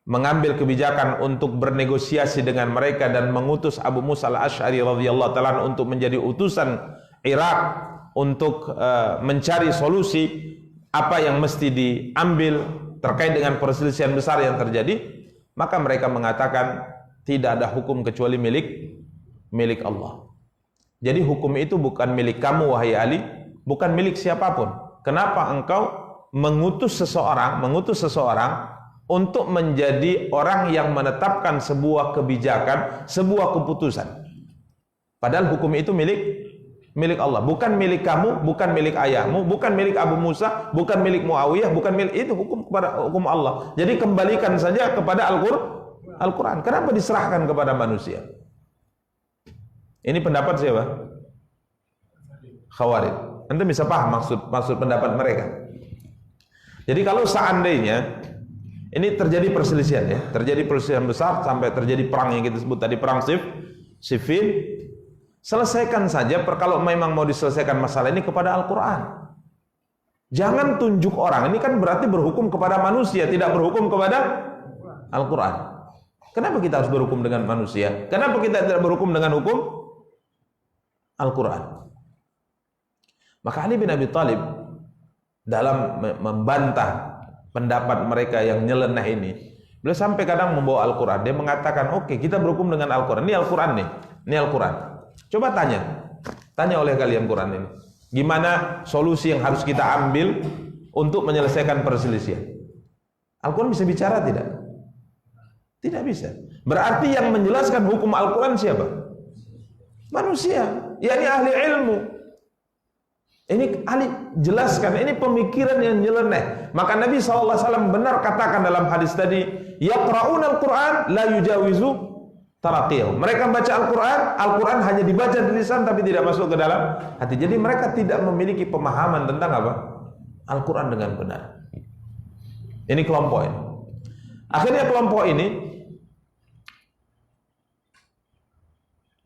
mengambil kebijakan untuk bernegosiasi dengan mereka dan mengutus Abu Musa al-Asy'ari radhiyallahu taala untuk menjadi utusan Irak untuk mencari solusi apa yang mesti diambil terkait dengan perselisihan besar yang terjadi, maka mereka mengatakan tidak ada hukum kecuali milik Allah. Jadi hukum itu bukan milik kamu wahai Ali, bukan milik siapapun. Kenapa engkau mengutus seseorang untuk menjadi orang yang menetapkan sebuah kebijakan, sebuah keputusan? Padahal hukum itu milik Allah, bukan milik kamu, bukan milik ayahmu, bukan milik Abu Musa, bukan milik Muawiyah, bukan milik, itu hukum Allah. Jadi kembalikan saja kepada Al-Quran. Kenapa diserahkan kepada manusia? Ini pendapat siapa? Khawarij. Anda bisa paham maksud pendapat mereka. Jadi kalau seandainya ini terjadi perselisihan, ya, terjadi perselisihan besar sampai terjadi perang yang kita sebut tadi, perang Siffin, selesaikan saja kalau memang mau diselesaikan masalah ini kepada Al-Quran. Jangan tunjuk orang, ini kan berarti berhukum kepada manusia, tidak berhukum kepada Al-Quran. Kenapa kita harus berhukum dengan manusia? Kenapa kita tidak berhukum dengan hukum Al-Quran? Maka Ali bin Abi Thalib dalam membantah pendapat mereka yang nyeleneh ini, beliau sampai kadang membawa Al-Quran. Dia mengatakan, oke, kita berhukum dengan Al-Quran. Ini Al-Quran nih, ini Al-Quran. Coba tanya oleh kalian Quran ini, gimana solusi yang harus kita ambil untuk menyelesaikan perselisihan? Al-Quran bisa bicara tidak? Tidak bisa. Berarti yang menjelaskan hukum Al-Quran siapa? Manusia, yakni ahli ilmu. Ini ahli jelaskan, ini pemikiran yang nyeleneh. Maka Nabi SAW benar katakan dalam hadis tadi, yaqra'una al-Quran la yujawizu taraqiyah. Mereka baca Al-Quran hanya dibaca di lisan tapi tidak masuk ke dalam hati. Jadi mereka tidak memiliki pemahaman tentang apa? Al-Quran dengan benar. Ini kelompok ini. Akhirnya kelompok ini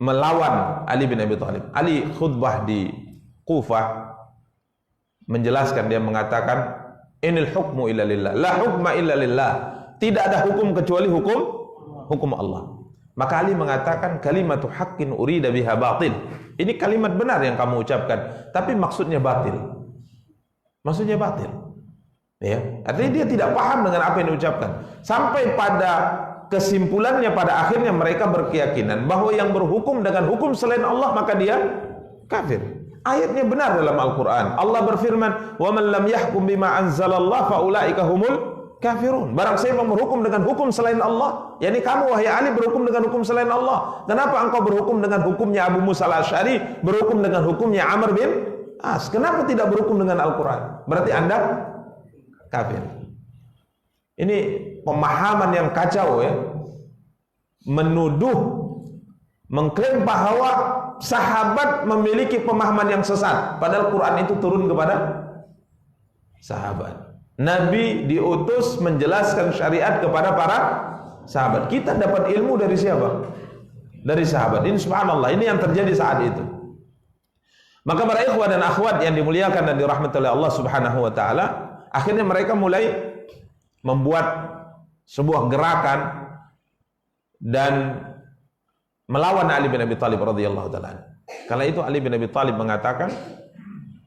melawan Ali bin Abi Thalib. Ali khutbah di Kufah menjelaskan, dia mengatakan, inil hukmu illa lillah, la hukma illa lillah. Tidak ada hukum kecuali hukum Allah. Maka Ali mengatakan, kalimatu haqqin urida biha batil. Ini kalimat benar yang kamu ucapkan, tapi maksudnya batil. Maksudnya batil. Ya, artinya dia tidak paham dengan apa yang diucapkan. Sampai pada kesimpulannya, pada akhirnya mereka berkeyakinan bahwa yang berhukum dengan hukum selain Allah maka dia kafir. Ayatnya benar dalam Al-Quran. Allah berfirman, wa man lam yahkum bima anzalallah fa ulaika humul kafirun. Barang siapa berhukum dengan hukum selain Allah, yakni kamu wahai Ali berhukum dengan hukum selain Allah. Kenapa engkau berhukum dengan hukumnya Abu Musa al-Asy'ari, berhukum dengan hukumnya Amr bin As? Kenapa tidak berhukum dengan Al-Quran? Berarti Anda kafir. Ini pemahaman yang kacau, ya. Menuduh, mengklaim bahwa sahabat memiliki pemahaman yang sesat, padahal Quran itu turun kepada sahabat. Nabi diutus menjelaskan syariat kepada para sahabat. Kita dapat ilmu dari siapa? dari sahabat. Ini subhanallah, ini yang terjadi saat itu. Maka para ikhwah dan akhwat yang dimuliakan dan dirahmati oleh Allah Subhanahu wa taala, akhirnya mereka mulai membuat sebuah gerakan dan melawan Ali bin Abi Thalib radhiyallahu taala. Kala itu Ali bin Abi Thalib mengatakan,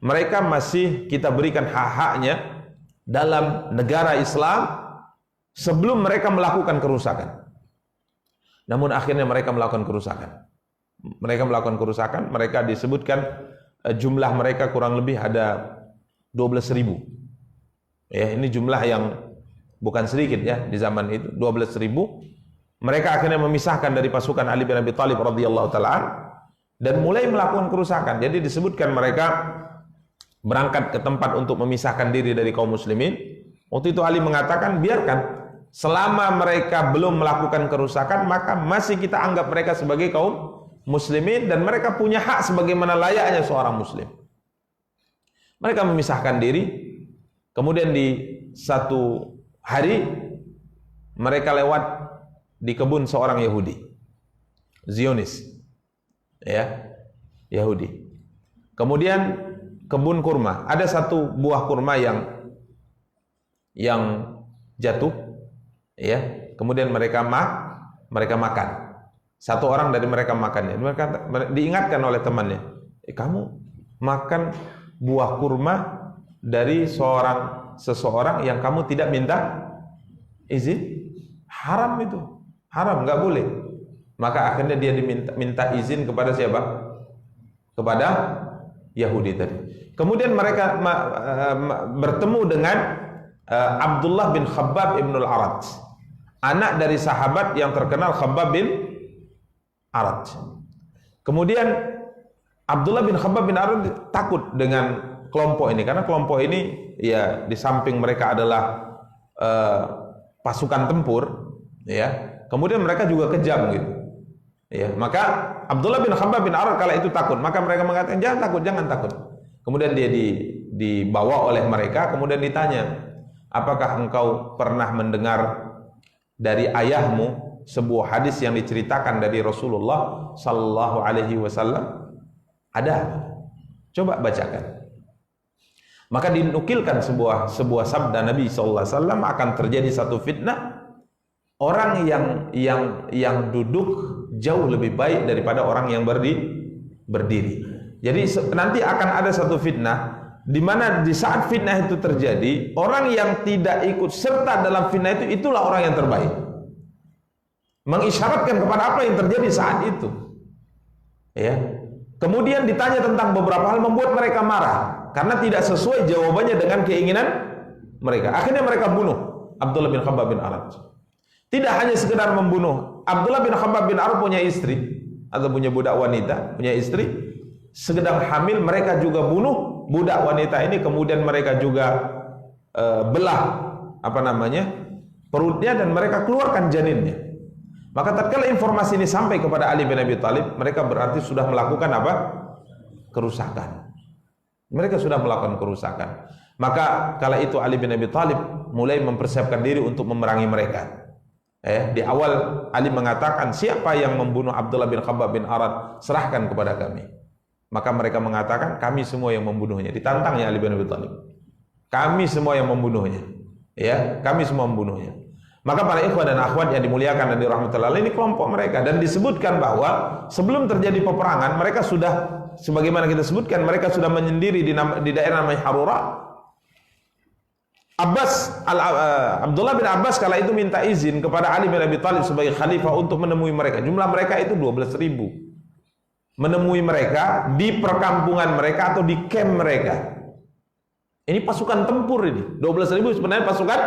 mereka masih kita berikan hak-haknya dalam negara Islam sebelum mereka melakukan kerusakan. Namun akhirnya mereka melakukan kerusakan. Mereka disebutkan jumlah mereka kurang lebih ada 12.000. Ya, ini jumlah yang bukan sedikit ya di zaman itu, 12.000. Mereka akhirnya memisahkan dari pasukan Ali bin Abi Thalib radhiyallahu taala dan mulai melakukan kerusakan. Jadi disebutkan mereka berangkat ke tempat untuk memisahkan diri dari kaum muslimin. Waktu itu Ali mengatakan, biarkan, selama mereka belum melakukan kerusakan, maka masih kita anggap mereka sebagai kaum muslimin dan mereka punya hak sebagaimana layaknya seorang muslim. Mereka memisahkan diri. Kemudian di satu hari mereka lewat di kebun seorang Yahudi, Zionis, ya, Yahudi. Kemudian kebun kurma, ada satu buah kurma yang jatuh, ya. Kemudian mereka makan. Satu orang dari mereka makannya. Mereka diingatkan oleh temannya, kamu makan buah kurma dari seseorang yang kamu tidak minta izin, haram itu, haram, nggak boleh. Maka akhirnya dia minta izin kepada siapa? Kepada Yahudi tadi. Kemudian mereka bertemu dengan Abdullah bin Khabbab ibn al-Arat, anak dari sahabat yang terkenal Khabbab bin Arat. Kemudian Abdullah bin Khabbab bin Arat takut dengan kelompok ini, karena kelompok ini ya di samping mereka adalah pasukan tempur, ya. Kemudian mereka juga kejam gitu. Ya, maka Abdullah bin Khabbab bin Arat kala itu takut. Maka mereka mengatakan, jangan takut. Kemudian dia dibawa oleh mereka, kemudian ditanya, apakah engkau pernah mendengar dari ayahmu sebuah hadis yang diceritakan dari Rasulullah sallallahu alaihi wasallam? Ada. Coba bacakan. Maka dinukilkan sebuah sabda Nabi sallallahu alaihi wasallam, akan terjadi satu fitnah. Orang yang duduk jauh lebih baik daripada orang yang berdiri. Jadi nanti akan ada satu fitnah, di mana di saat fitnah itu terjadi, orang yang tidak ikut serta dalam fitnah itu, itulah orang yang terbaik. Mengisyaratkan kepada apa yang terjadi saat itu. Ya. Kemudian ditanya tentang beberapa hal, membuat mereka marah karena tidak sesuai jawabannya dengan keinginan mereka. Akhirnya mereka bunuh Abdullah bin Khabbab bin Arat. Tidak hanya sekedar membunuh. Abdullah bin Khabbab bin Arat punya istri atau punya budak wanita, punya istri sedang hamil, mereka juga bunuh budak wanita ini. Kemudian mereka juga belah perutnya dan mereka keluarkan janinnya. Maka tatkala informasi ini sampai kepada Ali bin Abi Thalib, mereka berarti sudah melakukan apa? Kerusakan. Mereka sudah melakukan kerusakan. Maka kala itu Ali bin Abi Thalib mulai mempersiapkan diri untuk memerangi mereka. Di awal Ali mengatakan, siapa yang membunuh Abdullah bin Khabbab bin Arat, serahkan kepada kami. Maka mereka mengatakan, kami semua yang membunuhnya. Ditantangnya Ali bin Abi Thalib, kami semua yang membunuhnya. Ya, kami semua membunuhnya. Maka para ikhwah dan akhwat yang dimuliakan dan dirahmati Allah, ini kelompok mereka. Dan disebutkan bahwa sebelum terjadi peperangan, mereka sudah, sebagaimana kita sebutkan, mereka sudah menyendiri di daerah namanya Harura. Abdullah bin Abbas kala itu minta izin kepada Ali bin Abi Thalib sebagai khalifah untuk menemui mereka. Jumlah mereka itu 12.000. Menemui mereka di perkampungan mereka atau di camp mereka. Ini pasukan tempur ini. 12.000 sebenarnya pasukan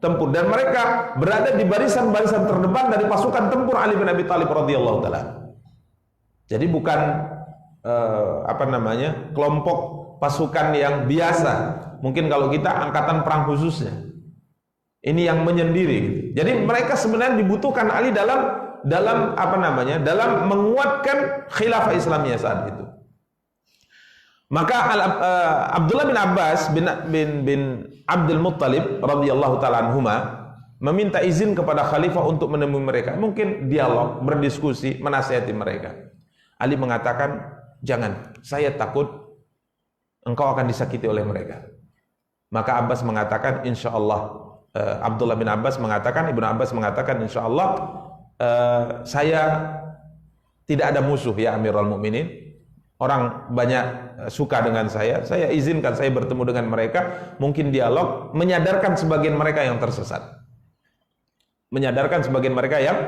tempur, dan mereka berada di barisan-barisan terdepan dari pasukan tempur Ali bin Abi Thalib radhiyallahu taala. Jadi bukan kelompok pasukan yang biasa. Mungkin kalau kita angkatan perang khususnya. Ini yang menyendiri gitu. Jadi mereka sebenarnya dibutuhkan Ali dalam menguatkan khilafah Islamiyah saat itu. Maka Abdullah bin Abbas bin Abdul Muttalib radhiyallahu taala anhuma, meminta izin kepada khalifah untuk menemui mereka. Mungkin dialog, berdiskusi, menasihati mereka. Ali mengatakan, jangan, saya takut engkau akan disakiti oleh mereka. Maka Abbas mengatakan, insya Allah, Abdullah bin Abbas mengatakan, Ibnu Abbas mengatakan, insya Allah saya tidak ada musuh ya Amirul Mukminin. Orang banyak suka dengan saya izinkan saya bertemu dengan mereka, mungkin dialog, menyadarkan sebagian mereka yang tersesat. Menyadarkan sebagian mereka yang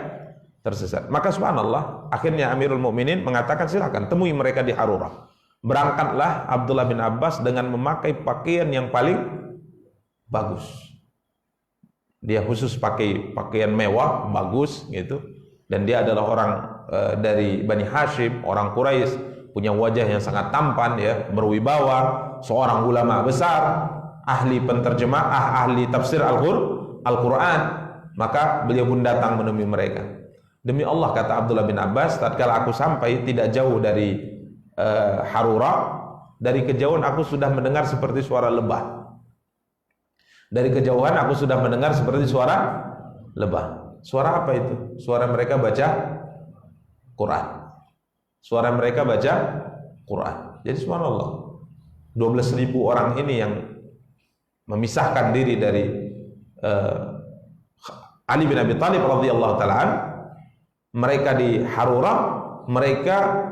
tersesat. Maka subhanallah, akhirnya Amirul Mukminin mengatakan, silakan temui mereka di Harurah. Berangkatlah Abdullah bin Abbas dengan memakai pakaian yang paling bagus. Dia khusus pakai pakaian mewah, bagus gitu. Dan dia adalah orang dari Bani Hashim, orang Quraisy, punya wajah yang sangat tampan ya, berwibawa, seorang ulama besar, ahli penterjemah, ahli tafsir Al-Quran. Maka beliau pun datang menemui mereka. Demi Allah, kata Abdullah bin Abbas, tatkala aku sampai tidak jauh dari Harura, dari kejauhan aku sudah mendengar seperti suara lebah. Dari kejauhan aku sudah mendengar seperti suara lebah. Suara apa itu? Suara mereka baca Quran. Suara mereka baca Quran. Jadi subhanallah, 12.000 orang ini yang memisahkan diri dari Ali bin Abi Thalib radhiyallahu ta'ala an. Mereka di Harura, mereka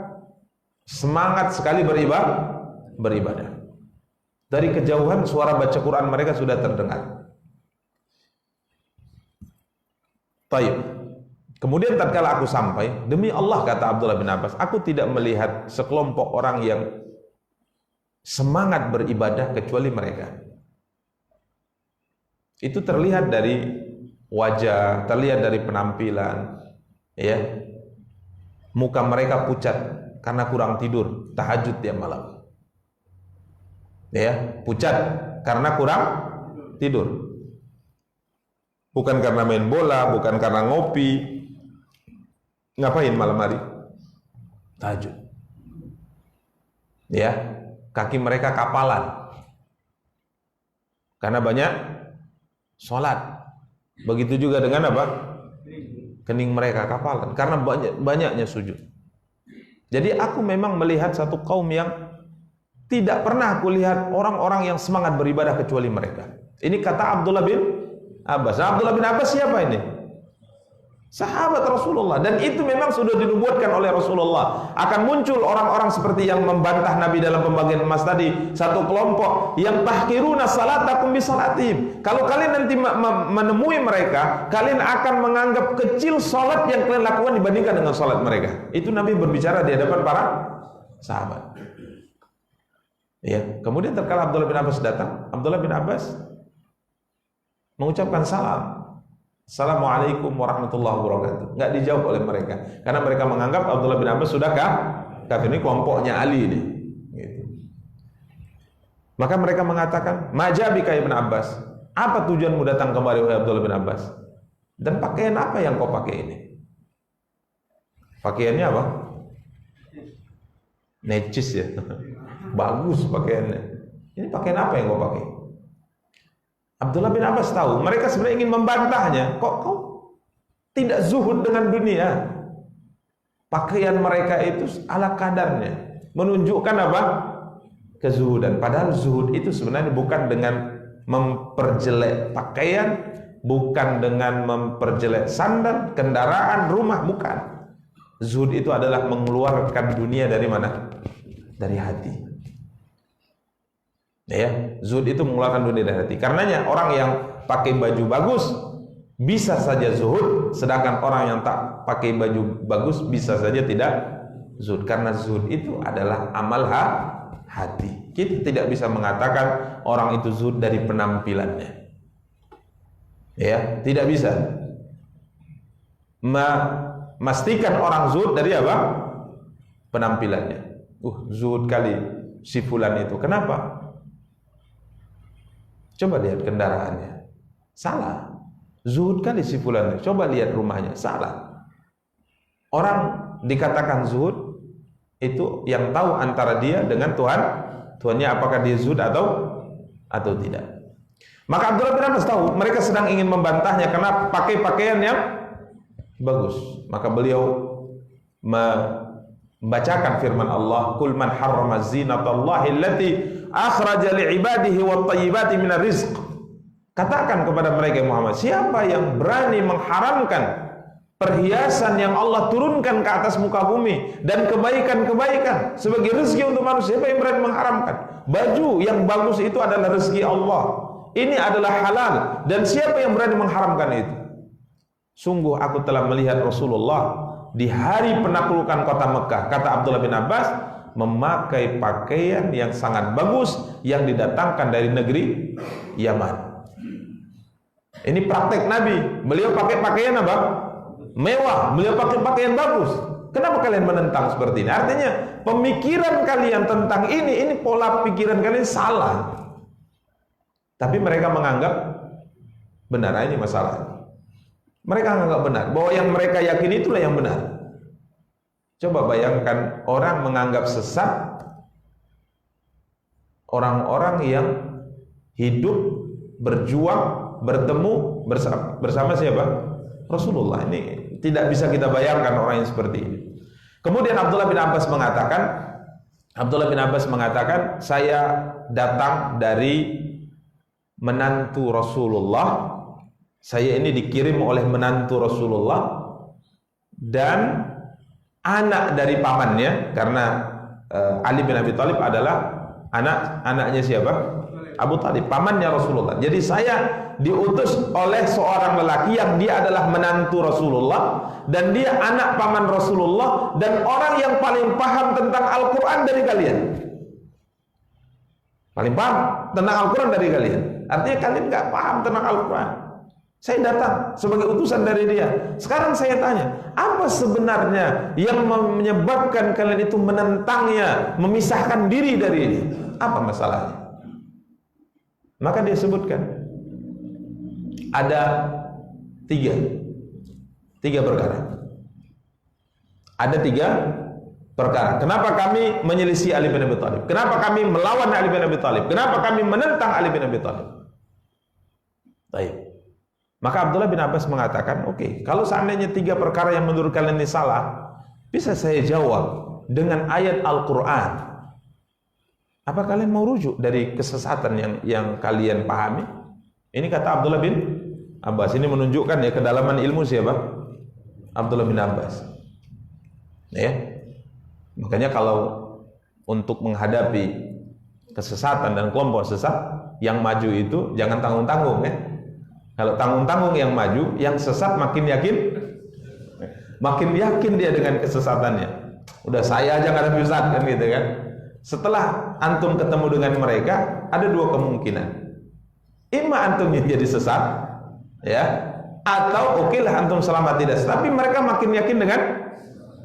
semangat sekali beribadah. Dari kejauhan suara baca Quran mereka sudah terdengar. Taib. Kemudian tatkala aku sampai, demi Allah, kata Abdullah bin Abbas, aku tidak melihat sekelompok orang yang semangat beribadah kecuali mereka. Itu terlihat dari wajah, terlihat dari penampilan, ya. Muka mereka pucat karena kurang tidur, tahajud tiap malam. Ya, pucat karena kurang tidur. Bukan karena main bola, bukan karena ngopi. Ngapain malam hari? Tahajud. Ya, kaki mereka kapalan karena banyak sholat. Begitu juga dengan apa? Kening mereka kapalan karena banyaknya sujud. Jadi aku memang melihat satu kaum yang tidak pernah aku lihat orang-orang yang semangat beribadah kecuali mereka. Ini kata Abdullah bin Abbas. Abdullah bin Abbas siapa ini? Sahabat Rasulullah, dan itu memang sudah dinubuatkan oleh Rasulullah. Akan muncul orang-orang seperti yang membantah Nabi dalam pembagian emas tadi, satu kelompok yang tahkiruna salatakum bisalatihim. Kalau kalian nanti menemui mereka, kalian akan menganggap kecil salat yang kalian lakukan dibandingkan dengan salat mereka. Itu Nabi berbicara di hadapan para sahabat. Ya, kemudian tatkala Abdullah bin Abbas datang, Abdullah bin Abbas mengucapkan salam. Assalamualaikum warahmatullahi wabarakatuh. Enggak dijawab oleh mereka karena mereka menganggap Abdullah bin Abbas sudah kafir. Ini kelompoknya Ali ini. Gitu. Maka mereka mengatakan, "Majabika ibn Abbas? Apa tujuanmu datang kemari wahai Abdullah bin Abbas? Dan pakaian apa yang kau pakai ini?" Pakaiannya apa? Necis ya. Bagus pakaiannya. Ini pakaian apa yang kau pakai? Abdullah bin Abbas tahu mereka sebenarnya ingin membantahnya. Kok kau tidak zuhud dengan dunia? Pakaian mereka itu ala kadarnya, menunjukkan apa? Kezuhudan. Padahal zuhud itu sebenarnya bukan dengan memperjelek pakaian, bukan dengan memperjelek sandal, kendaraan, rumah, bukan. Zuhud itu adalah mengeluarkan dunia dari mana? Dari hati. Ya, zuhud itu mengeluarkan dunia dari hati. Karenanya orang yang pakai baju bagus bisa saja zuhud, sedangkan orang yang tak pakai baju bagus bisa saja tidak zuhud. Karena zuhud itu adalah amal hati. Kita tidak bisa mengatakan orang itu zuhud dari penampilannya. Ya, tidak bisa. Memastikan orang zuhud dari apa? Penampilannya. Zuhud kali si fulan itu. Kenapa? Coba lihat kendaraannya, salah. Zuhud kali si fulan. Coba lihat rumahnya, salah. Orang dikatakan zuhud itu yang tahu antara dia dengan Tuhan, Tuhannya apakah dia zuhud atau tidak. Maka Abdullah bin Abbas tahu mereka sedang ingin membantahnya karena pakai pakaian yang bagus. Maka beliau membacakan firman Allah, "Qul man harrama zinatallahi allati akhraja li'ibadihi wat thayyibati minar rizq." Katakan kepada mereka Muhammad, siapa yang berani mengharamkan perhiasan yang Allah turunkan ke atas muka bumi dan kebaikan-kebaikan sebagai rezeki untuk manusia? Siapa yang berani mengharamkan? Baju yang bagus itu adalah rezeki Allah. Ini adalah halal, dan siapa yang berani mengharamkan itu? Sungguh aku telah melihat Rasulullah di hari penaklukan kota Mekah, kata Abdullah bin Abbas, memakai pakaian yang sangat bagus yang didatangkan dari negeri Yaman. Ini praktek Nabi. Beliau pakai pakaian apa? Mewah. Beliau pakai pakaian bagus. Kenapa kalian menentang seperti ini? Artinya pemikiran kalian tentang ini pola pikiran kalian salah. Tapi mereka menganggap benar. Ini masalah. Mereka menganggap benar bahwa yang mereka yakini itulah yang benar. Coba bayangkan orang menganggap sesat orang-orang yang hidup, berjuang, bertemu bersama siapa? Rasulullah. Ini tidak bisa kita bayangkan orang yang seperti ini. Kemudian Abdullah bin Abbas mengatakan, saya datang dari menantu Rasulullah. Saya ini dikirim oleh menantu Rasulullah dan anak dari pamannya, karena Ali bin Abi Thalib adalah anaknya siapa? Abu Thalib, pamannya Rasulullah. Jadi saya diutus oleh seorang lelaki yang dia adalah menantu Rasulullah dan dia anak paman Rasulullah dan orang yang paling paham tentang Al-Quran dari kalian. Paling paham tentang Al-Quran dari kalian. Artinya kalian nggak paham tentang Al-Quran. Saya datang sebagai utusan dari dia. Sekarang saya tanya, apa sebenarnya yang menyebabkan kalian itu menentangnya, memisahkan diri dari ini? Apa masalahnya? Maka dia sebutkan ada tiga perkara. Ada tiga perkara. Kenapa kami menyelisih Ali bin Abi Thalib? Kenapa kami melawan Ali bin Abi Thalib? Kenapa kami menentang Ali bin Abi Thalib? Baik. Maka Abdullah bin Abbas mengatakan, oke, kalau seandainya tiga perkara yang menurut kalian ini salah, bisa saya jawab dengan ayat Al-Quran. Apa kalian mau rujuk dari kesesatan yang kalian pahami? Ini kata Abdullah bin Abbas. Ini menunjukkan ya kedalaman ilmu siapa? Abdullah bin Abbas. Ya. Makanya kalau untuk menghadapi kesesatan dan kelompok sesat, yang maju itu jangan tanggung-tanggung ya. Kalau tanggung-tanggung yang maju, yang sesat makin yakin dia dengan kesesatannya. Udah saya aja nggak ada Ustaz kan gitu kan. Setelah antum ketemu dengan mereka, ada dua kemungkinan. Ima antum yang jadi sesat, ya, atau oke lah antum selamat tidak sesat. Tapi mereka makin yakin dengan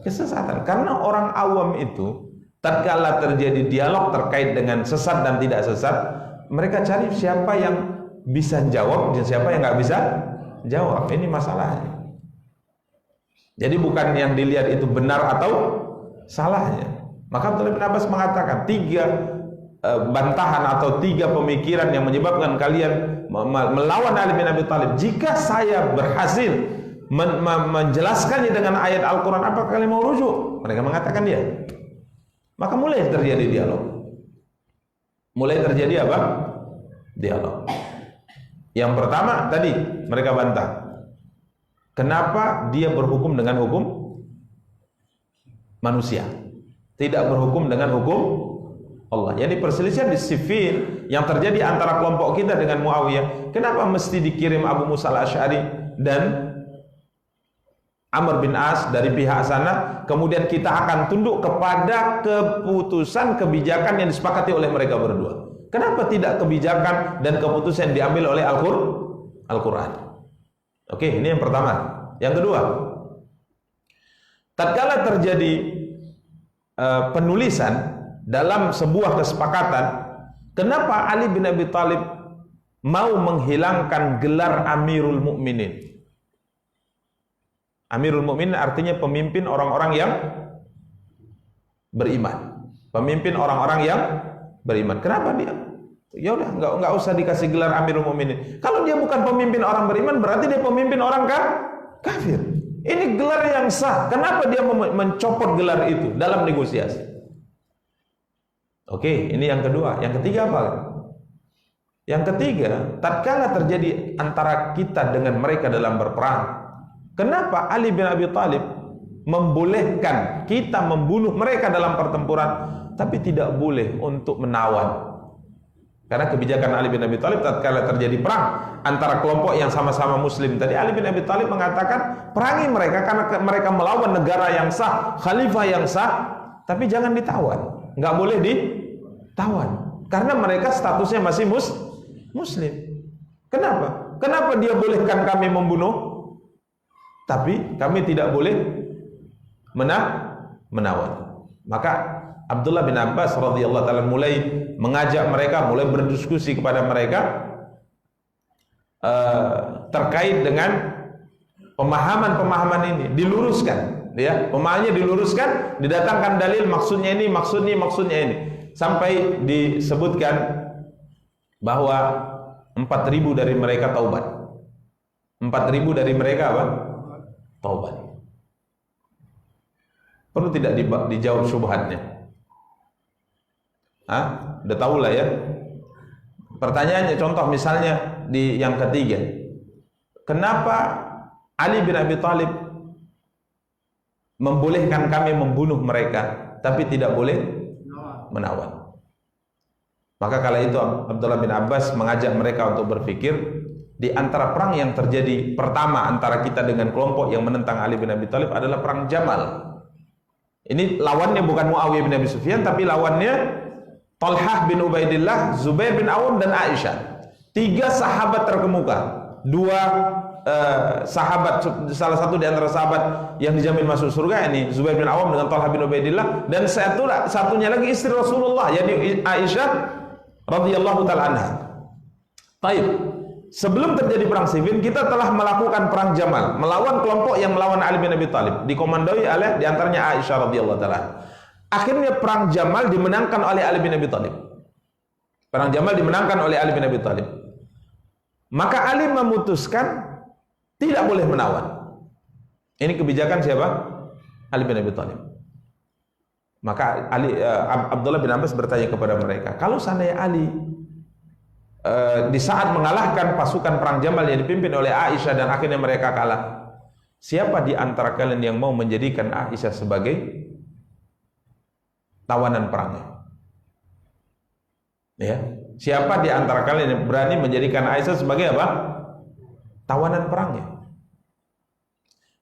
kesesatan. Karena orang awam itu, tatkala terjadi dialog terkait dengan sesat dan tidak sesat, mereka cari siapa yang bisa jawab dan siapa yang nggak bisa jawab. Ini masalahnya. Jadi bukan yang dilihat itu benar atau salahnya. Maka Abdullah bin Abbas mengatakan tiga bantahan atau tiga pemikiran yang menyebabkan kalian melawan Ali bin Abi Thalib. Jika saya berhasil menjelaskannya dengan ayat Al-Quran, apa kalian mau rujuk? Mereka mengatakan dia. Maka mulai terjadi dialog. Mulai terjadi apa? Dialog. Yang pertama tadi mereka bantah. Kenapa dia berhukum dengan hukum manusia? Tidak berhukum dengan hukum Allah. Jadi perselisihan di Siffin yang terjadi antara kelompok kita dengan Muawiyah. Kenapa mesti dikirim Abu Musa al-Asy'ari dan Amr bin As dari pihak sana, kemudian kita akan tunduk kepada keputusan kebijakan yang disepakati oleh mereka berdua? Kenapa tidak kebijakan dan keputusan yang diambil oleh Al-Quran? Oke, ini yang pertama. Yang kedua, tatkala terjadi penulisan dalam sebuah kesepakatan, kenapa Ali bin Abi Thalib mau menghilangkan gelar Amirul Mukminin? Amirul Mukminin artinya pemimpin orang-orang yang beriman. Pemimpin orang-orang yang beriman. Kenapa dia Ya udah, nggak usah dikasih gelar Amirul Mukminin. Kalau dia bukan pemimpin orang beriman, berarti dia pemimpin orang kafir. Ini gelar yang sah. Kenapa dia mencopot gelar itu dalam negosiasi? Oke, ini yang kedua. Yang ketiga apa? Yang ketiga, tatkala terjadi antara kita dengan mereka dalam berperang, kenapa Ali bin Abi Thalib membolehkan kita membunuh mereka dalam pertempuran, tapi tidak boleh untuk menawan? Karena kebijakan Ali bin Abi Thalib tatkala terjadi perang antara kelompok yang sama-sama muslim tadi, Ali bin Abi Thalib mengatakan perangi mereka karena mereka melawan negara yang sah, khalifah yang sah, tapi jangan ditawan. Nggak boleh ditawan karena mereka statusnya masih muslim. Kenapa? Kenapa dia bolehkan kami membunuh, tapi kami tidak boleh menawan? Maka Abdullah bin Abbas radhiyallahu taala mulai mengajak mereka, mulai berdiskusi kepada mereka terkait dengan pemahaman-pemahaman ini, diluruskan, ya, pemahamannya diluruskan, didatangkan dalil, maksudnya ini, maksudnya ini, sampai disebutkan bahwa 4.000 dari mereka taubat. 4.000 dari mereka apa? Taubat. Perlu tidak dijawab syubhatnya? Udah tahu lah ya. Pertanyaannya, contoh misalnya di yang ketiga, kenapa Ali bin Abi Thalib membolehkan kami membunuh mereka, tapi tidak boleh menawan? Maka kala itu Abdullah bin Abbas mengajak mereka untuk berpikir, di antara perang yang terjadi pertama antara kita dengan kelompok yang menentang Ali bin Abi Thalib adalah perang Jamal. Ini lawannya bukan Muawiyah bin Abi Sufyan, tapi lawannya Talhah bin Ubaidillah, Zubair bin Awam, dan Aisyah. 3 sahabat terkemuka. 2 sahabat, salah satu di antara sahabat yang dijamin masuk surga, ini Zubair bin Awam dengan Talhah bin Ubaidillah, dan satunya lagi istri Rasulullah, yakni Aisyah radhiyallahu taala anha. Baik. Sebelum terjadi perang Siffin, kita telah melakukan perang Jamal, melawan kelompok yang melawan Ali bin Abi Thalib, dikomandoi oleh diantaranya Aisyah radhiyallahu taala. Akhirnya perang Jamal dimenangkan oleh Ali bin Abi Thalib. Perang Jamal dimenangkan oleh Ali bin Abi Thalib. Maka Ali memutuskan tidak boleh menawan. Ini kebijakan siapa? Ali bin Abi Thalib. Maka Abdullah bin Abbas bertanya kepada mereka, kalau seandainya Ali di saat mengalahkan pasukan perang Jamal yang dipimpin oleh Aisyah dan akhirnya mereka kalah, siapa di antara kalian yang mau menjadikan Aisyah sebagai tawanan perangnya? Ya, siapa di antara kalian yang berani menjadikan Aisyah sebagai apa? Tawanan perangnya.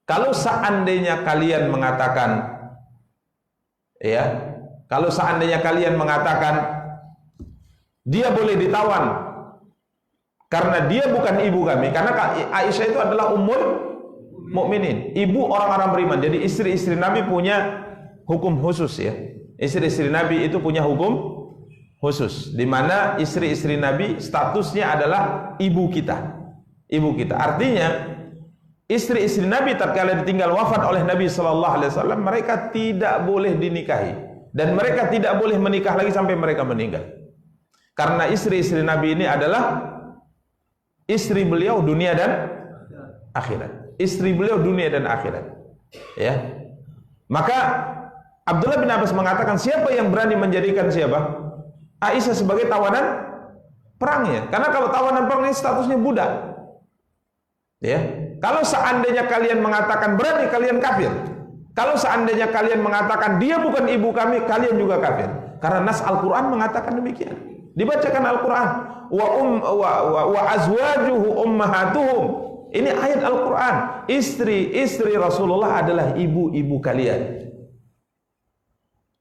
Kalau seandainya kalian mengatakan, ya, kalau seandainya kalian mengatakan dia boleh ditawan karena dia bukan ibu kami, karena Aisyah itu adalah ummul mukminin, ibu orang-orang beriman. Jadi istri-istri Nabi punya hukum khusus, ya. Istri-istri Nabi itu punya hukum khusus, di mana istri-istri Nabi statusnya adalah ibu kita. Ibu kita. Artinya istri-istri Nabi tatkala ditinggal wafat oleh Nabi sallallahu alaihi wasallam, mereka tidak boleh dinikahi dan mereka tidak boleh menikah lagi sampai mereka meninggal. Karena istri-istri Nabi ini adalah istri beliau dunia dan akhirat. Istri beliau dunia dan akhirat. Ya. Maka Abdullah bin Abbas mengatakan, siapa yang berani menjadikan siapa? Aisyah sebagai tawanan perangnya. Karena kalau tawanan perang ini statusnya budak. Ya. Kalau seandainya kalian mengatakan berani, kalian kafir. Kalau seandainya kalian mengatakan dia bukan ibu kami, kalian juga kafir. Karena nas Al-Quran mengatakan demikian. Dibacakan Al-Quran. Wa azwajuhu ummahatuhum. Ini ayat Al-Quran. Istri Rasulullah adalah ibu-ibu kalian.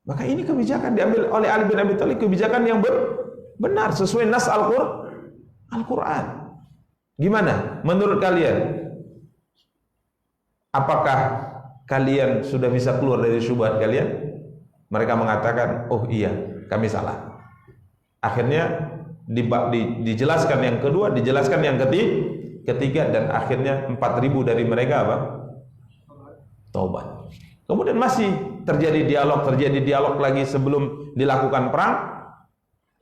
Maka ini kebijakan diambil oleh Ali bin Abi Thalib, kebijakan yang benar sesuai nas Al-Quran. Gimana menurut kalian? Apakah kalian sudah bisa keluar dari syubhat kalian? Mereka mengatakan, oh iya, kami salah. Akhirnya dijelaskan yang kedua, dijelaskan yang ketiga, dan akhirnya 4.000 dari mereka apa? Taubat. Kemudian masih terjadi dialog lagi sebelum dilakukan perang.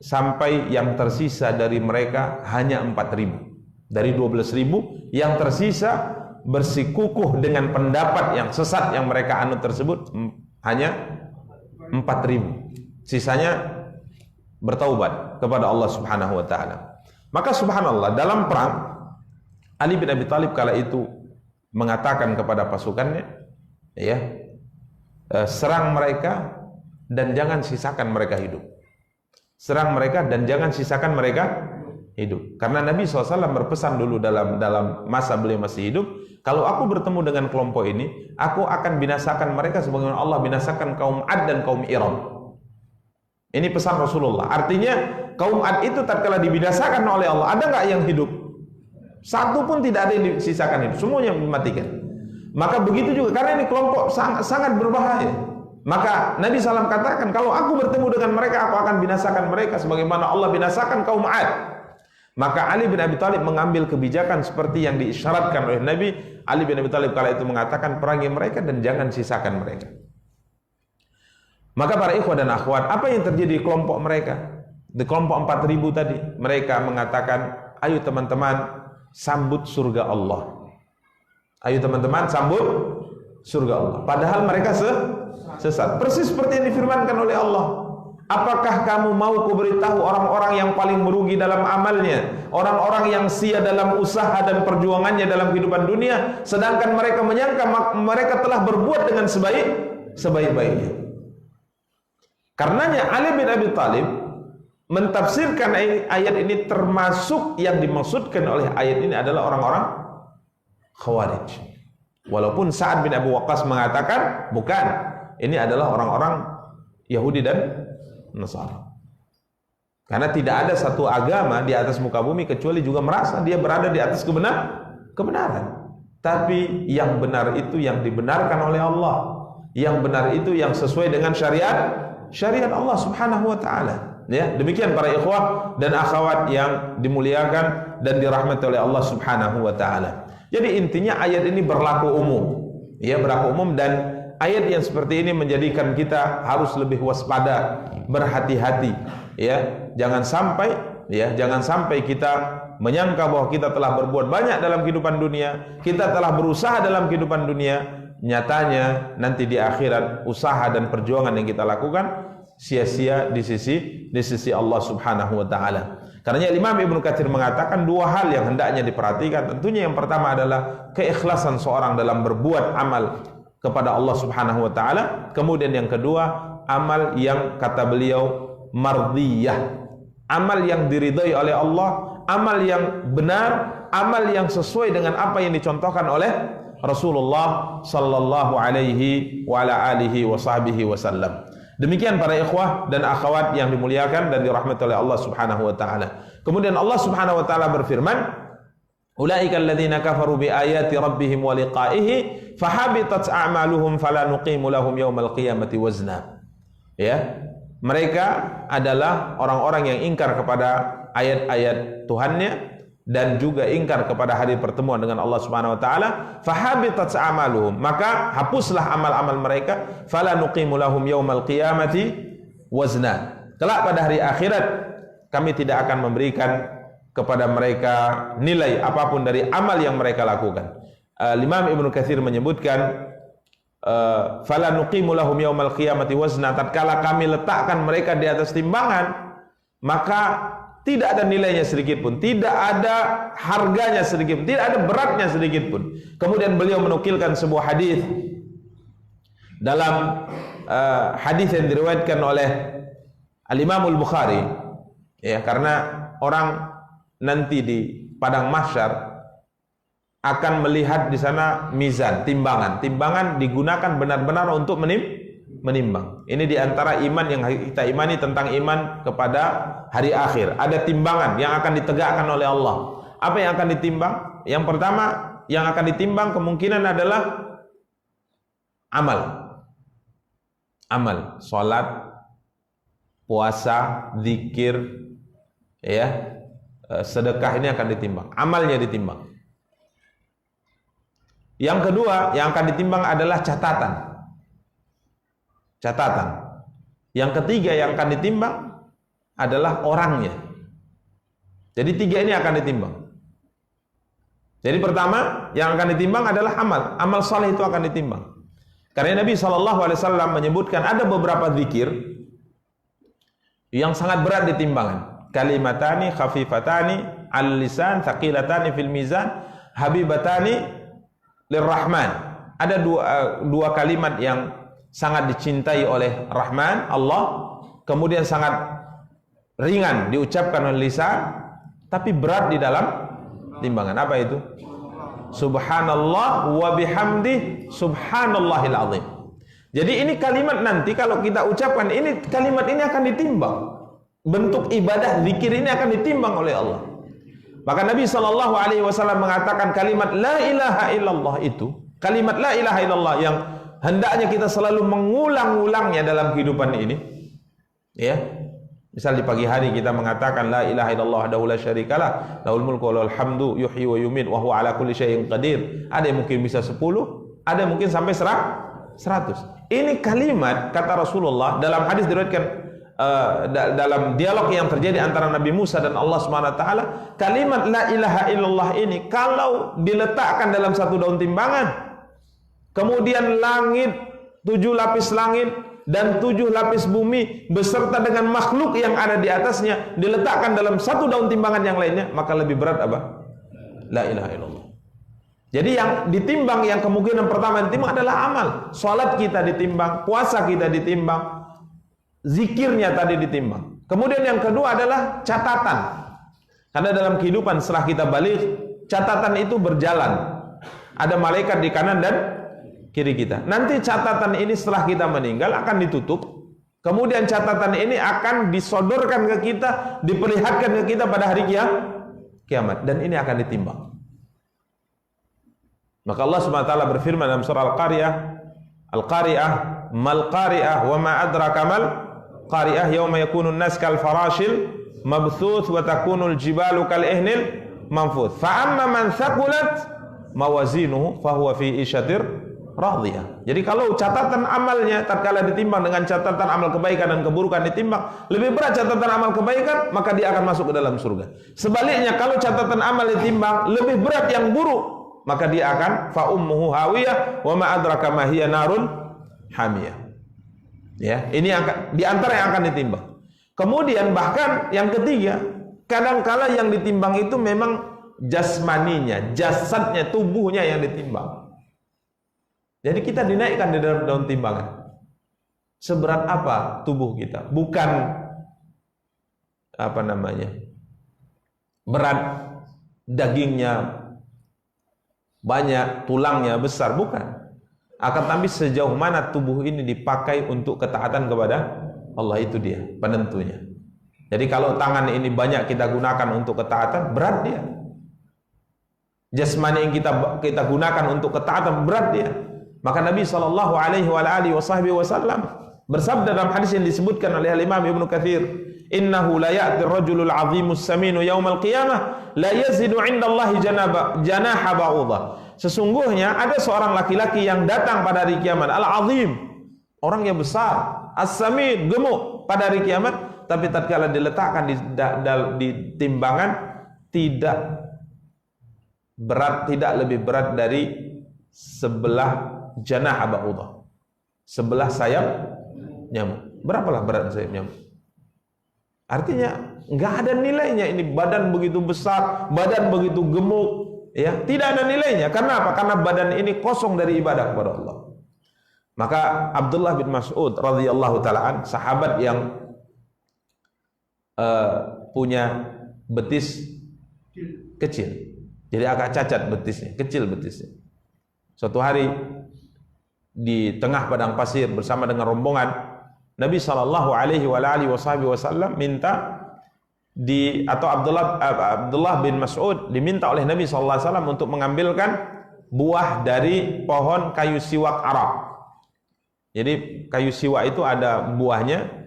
sampai yang tersisa dari mereka hanya 4.000. Dari 12.000 yang tersisa bersikukuh dengan pendapat yang sesat yang mereka anut tersebut hanya 4.000. Sisanya bertaubat kepada Allah Subhanahu wa taala. Maka subhanallah, dalam perang Ali bin Abi Thalib kala itu mengatakan kepada pasukannya, ya, serang mereka dan jangan sisakan mereka hidup. Serang mereka dan jangan sisakan mereka hidup. Karena Nabi SAW berpesan dulu dalam masa beliau masih hidup, kalau aku bertemu dengan kelompok ini, aku akan binasakan mereka sebagaimana Allah binasakan kaum Ad dan kaum Iram. Ini pesan Rasulullah. Artinya kaum Ad itu tatkala dibinasakan oleh Allah, ada nggak yang hidup? Satu pun tidak ada yang disisakan hidup, semuanya dimatikan. Maka begitu juga, karena ini kelompok sangat berbahaya. Maka Nabi SAW katakan, kalau aku bertemu dengan mereka, aku akan binasakan mereka sebagaimana Allah binasakan kaum Ad. Maka Ali bin Abi Thalib mengambil kebijakan seperti yang diisyaratkan oleh Nabi. Ali bin Abi Thalib kala itu mengatakan, perangi mereka dan jangan sisakan mereka. Maka para ikhwah dan akhwat, apa yang terjadi di kelompok mereka? Di kelompok 4.000 tadi, mereka mengatakan, ayo teman-teman sambut surga Allah. Ayo teman-teman sambut surga Allah. Padahal mereka sesat. Persis seperti yang difirmankan oleh Allah. Apakah kamu mau kuberitahu orang-orang yang paling merugi dalam amalnya, orang-orang yang sia dalam usaha dan perjuangannya dalam kehidupan dunia, sedangkan mereka menyangka mereka telah berbuat dengan sebaik-baiknya. Karenanya Ali bin Abi Thalib mentafsirkan ayat ini, termasuk yang dimaksudkan oleh ayat ini adalah orang-orang Khawarij. Walaupun Sa'ad bin Abi Waqqas mengatakan bukan, ini adalah orang-orang Yahudi dan Nasara. Karena tidak ada satu agama di atas muka bumi kecuali juga merasa dia berada di atas kebenaran. Tapi yang benar itu yang dibenarkan oleh Allah. Yang benar itu yang sesuai dengan syariat Allah Subhanahu wa taala. Ya, demikian para ikhwah dan akhwat yang dimuliakan dan dirahmati oleh Allah Subhanahu wa taala. Jadi intinya ayat ini berlaku umum. Ya, berlaku umum, dan ayat yang seperti ini menjadikan kita harus lebih waspada, berhati-hati. Ya, jangan sampai kita menyangka bahwa kita telah berbuat banyak dalam kehidupan dunia, kita telah berusaha dalam kehidupan dunia, nyatanya nanti di akhirat usaha dan perjuangan yang kita lakukan sia-sia di sisi Allah Subhanahu wa taala. Karena Imam Ibnu Katsir mengatakan dua hal yang hendaknya diperhatikan. Tentunya yang pertama adalah keikhlasan seorang dalam berbuat amal kepada Allah Subhanahu wa taala. Kemudian yang kedua, amal yang kata beliau mardiyah, amal yang diridhai oleh Allah, amal yang benar, amal yang sesuai dengan apa yang dicontohkan oleh Rasulullah sallallahu alaihi wa ala alihi wa sahbihi wasallam. Demikian para ikhwah dan akhwat yang dimuliakan dan dirahmati oleh Allah Subhanahu wa taala. Kemudian Allah Subhanahu wa taala berfirman, ulaika alladzina kafaru bi ayati rabbihim wa liqa'ihi fahabitat a'maluhum fala nuqimu lahum yaumal qiyamati wazna. Ya, mereka adalah orang-orang yang ingkar kepada ayat-ayat Tuhannya dan juga ingkar kepada hari pertemuan dengan Allah Subhanahu wa taala. Fahabitat a'maluhum, maka hapuslah amal-amal mereka. Fala nuqimu lahum yaumal qiyamati wazna. Kelak pada hari akhirat kami tidak akan memberikan kepada mereka nilai apapun dari amal yang mereka lakukan. Imam Ibnu Katsir menyebutkan fala nuqimu lahum yaumal qiyamati wazna, tatkala kami letakkan mereka di atas timbangan, maka tidak ada nilainya sedikit pun, tidak ada harganya sedikit pun, tidak ada beratnya sedikit pun. Kemudian beliau menukilkan sebuah hadis dalam hadis yang diriwayatkan oleh Al-Imam Al-Bukhari, ya, karena orang nanti di padang mahsyar akan melihat di sana mizan, timbangan digunakan benar-benar untuk menimbang. Ini diantara iman yang kita imani tentang iman kepada hari akhir. Ada timbangan yang akan ditegakkan oleh Allah. Apa yang akan ditimbang? Yang pertama yang akan ditimbang kemungkinan adalah amal, salat, puasa, zikir, ya, sedekah, ini akan ditimbang. Amalnya ditimbang. Yang kedua yang akan ditimbang adalah catatan. Yang ketiga yang akan ditimbang adalah orangnya. Jadi 3 ini akan ditimbang. Jadi pertama yang akan ditimbang adalah amal saleh itu akan ditimbang. Karena Nabi SAW menyebutkan ada beberapa zikir yang sangat berat di timbangan. Kalimatani khafifatani al-lisan, thaqilatani fil mizan, habibatani lirrahman. Ada dua kalimat yang sangat dicintai oleh Rahman, Allah, kemudian sangat ringan diucapkan oleh lisan, tapi berat di dalam timbangan. Apa itu? Subhanallah wa bihamdi subhanallahil azim. Jadi ini kalimat nanti kalau kita ucapkan ini, kalimat ini akan ditimbang. Bentuk ibadah zikir ini akan ditimbang oleh Allah. Maka Nabi SAW mengatakan kalimat la ilaha illallah itu, kalimat la ilaha illallah yang hendaknya kita selalu mengulang-ulangnya dalam kehidupan ini. Ya. Misal di pagi hari kita mengatakan la ilaha illallah wahdahu la syarikalah, lahul mulku wa lahul hamdu, yuhyi wa yumiit wa huwa ala kulli syai'in qadir. Ada yang mungkin bisa 10, ada yang mungkin sampai 100. Ini kalimat kata Rasulullah dalam hadis diriwayatkan dalam dialog yang terjadi antara Nabi Musa dan Allah Subhanahu wa taala, kalimat la ilaha illallah ini kalau diletakkan dalam satu daun timbangan, kemudian langit, 7 lapis langit dan 7 lapis bumi beserta dengan makhluk yang ada di atasnya diletakkan dalam satu daun timbangan yang lainnya, maka lebih berat apa? La ilaha illallah. Jadi yang ditimbang, yang kemungkinan pertama ditimbang adalah amal. Salat kita ditimbang, puasa kita ditimbang, zikirnya tadi ditimbang. Kemudian yang kedua adalah catatan. Karena dalam kehidupan setelah kita balik, catatan itu berjalan. Ada malaikat di kanan dan kiri kita. Nanti catatan ini setelah kita meninggal akan ditutup. Kemudian catatan ini akan disodorkan ke kita, diperlihatkan ke kita pada hari kiamat. Dan ini akan ditimbang. Maka Allah Subhanahu wa taala berfirman dalam surah Al-Qari'ah, mal qari'ah wa ma adraka mal qari'ah yauma yakunun nas kal farashil mabthuth wa takunul jibalu kal ihnil manfuth. Fa amma man thaqulat mawazinuhu fa huwa fi isyatir radhiyah. Jadi kalau catatan amalnya tatkala ditimbang dengan catatan amal kebaikan dan keburukan ditimbang, lebih berat catatan amal kebaikan, maka dia akan masuk ke dalam surga. Sebaliknya kalau catatan amal ditimbang lebih berat yang buruk, maka dia akan fa ummuhu hawiyah wa ma adraka ma hiya narun hamiyah. Ya, ini akan di antara yang akan ditimbang. Kemudian bahkan yang ketiga, kadangkala yang ditimbang itu memang jasmaninya, jasadnya, tubuhnya yang ditimbang. Jadi kita dinaikkan di dalam daun timbangan. Seberat apa tubuh kita? Bukan berat dagingnya banyak, tulangnya besar, bukan. Akan tapi sejauh mana tubuh ini dipakai untuk ketaatan kepada Allah, itu dia penentunya. Jadi kalau tangan ini banyak kita gunakan untuk ketaatan, berat dia. Jasmani yang kita gunakan untuk ketaatan, berat dia. Maka Nabi SAW bersabda dalam hadis yang disebutkan oleh Imam Ibnu Katsir, innahu la ya'ti ar-rajulul 'azimus saminu yaumal qiyamah la yazidu 'indallahi janaha ba'udah. Sesungguhnya ada seorang laki-laki yang datang pada hari kiamat, al-'azim, orang yang besar, as-samin, gemuk pada hari kiamat, tapi tatkala diletakkan di timbangan tidak berat, tidak lebih berat dari sebelah janah ba'udah, sebelah sayap nyamuk. Berapalah berat sayap nyamuk? Artinya nggak ada nilainya. Ini badan begitu besar, badan begitu gemuk, ya tidak ada nilainya. Karena apa? Karena badan ini kosong dari ibadah kepada Allah. Maka Abdullah bin Mas'ud radhiyallahu ta'ala, sahabat yang punya betis kecil, jadi agak cacat betisnya, kecil betisnya. Suatu hari di tengah padang pasir bersama dengan rombongan, Nabi SAW minta Abdullah bin Mas'ud diminta oleh Nabi SAW untuk mengambilkan buah dari pohon kayu siwak Arab. Jadi kayu siwak itu ada buahnya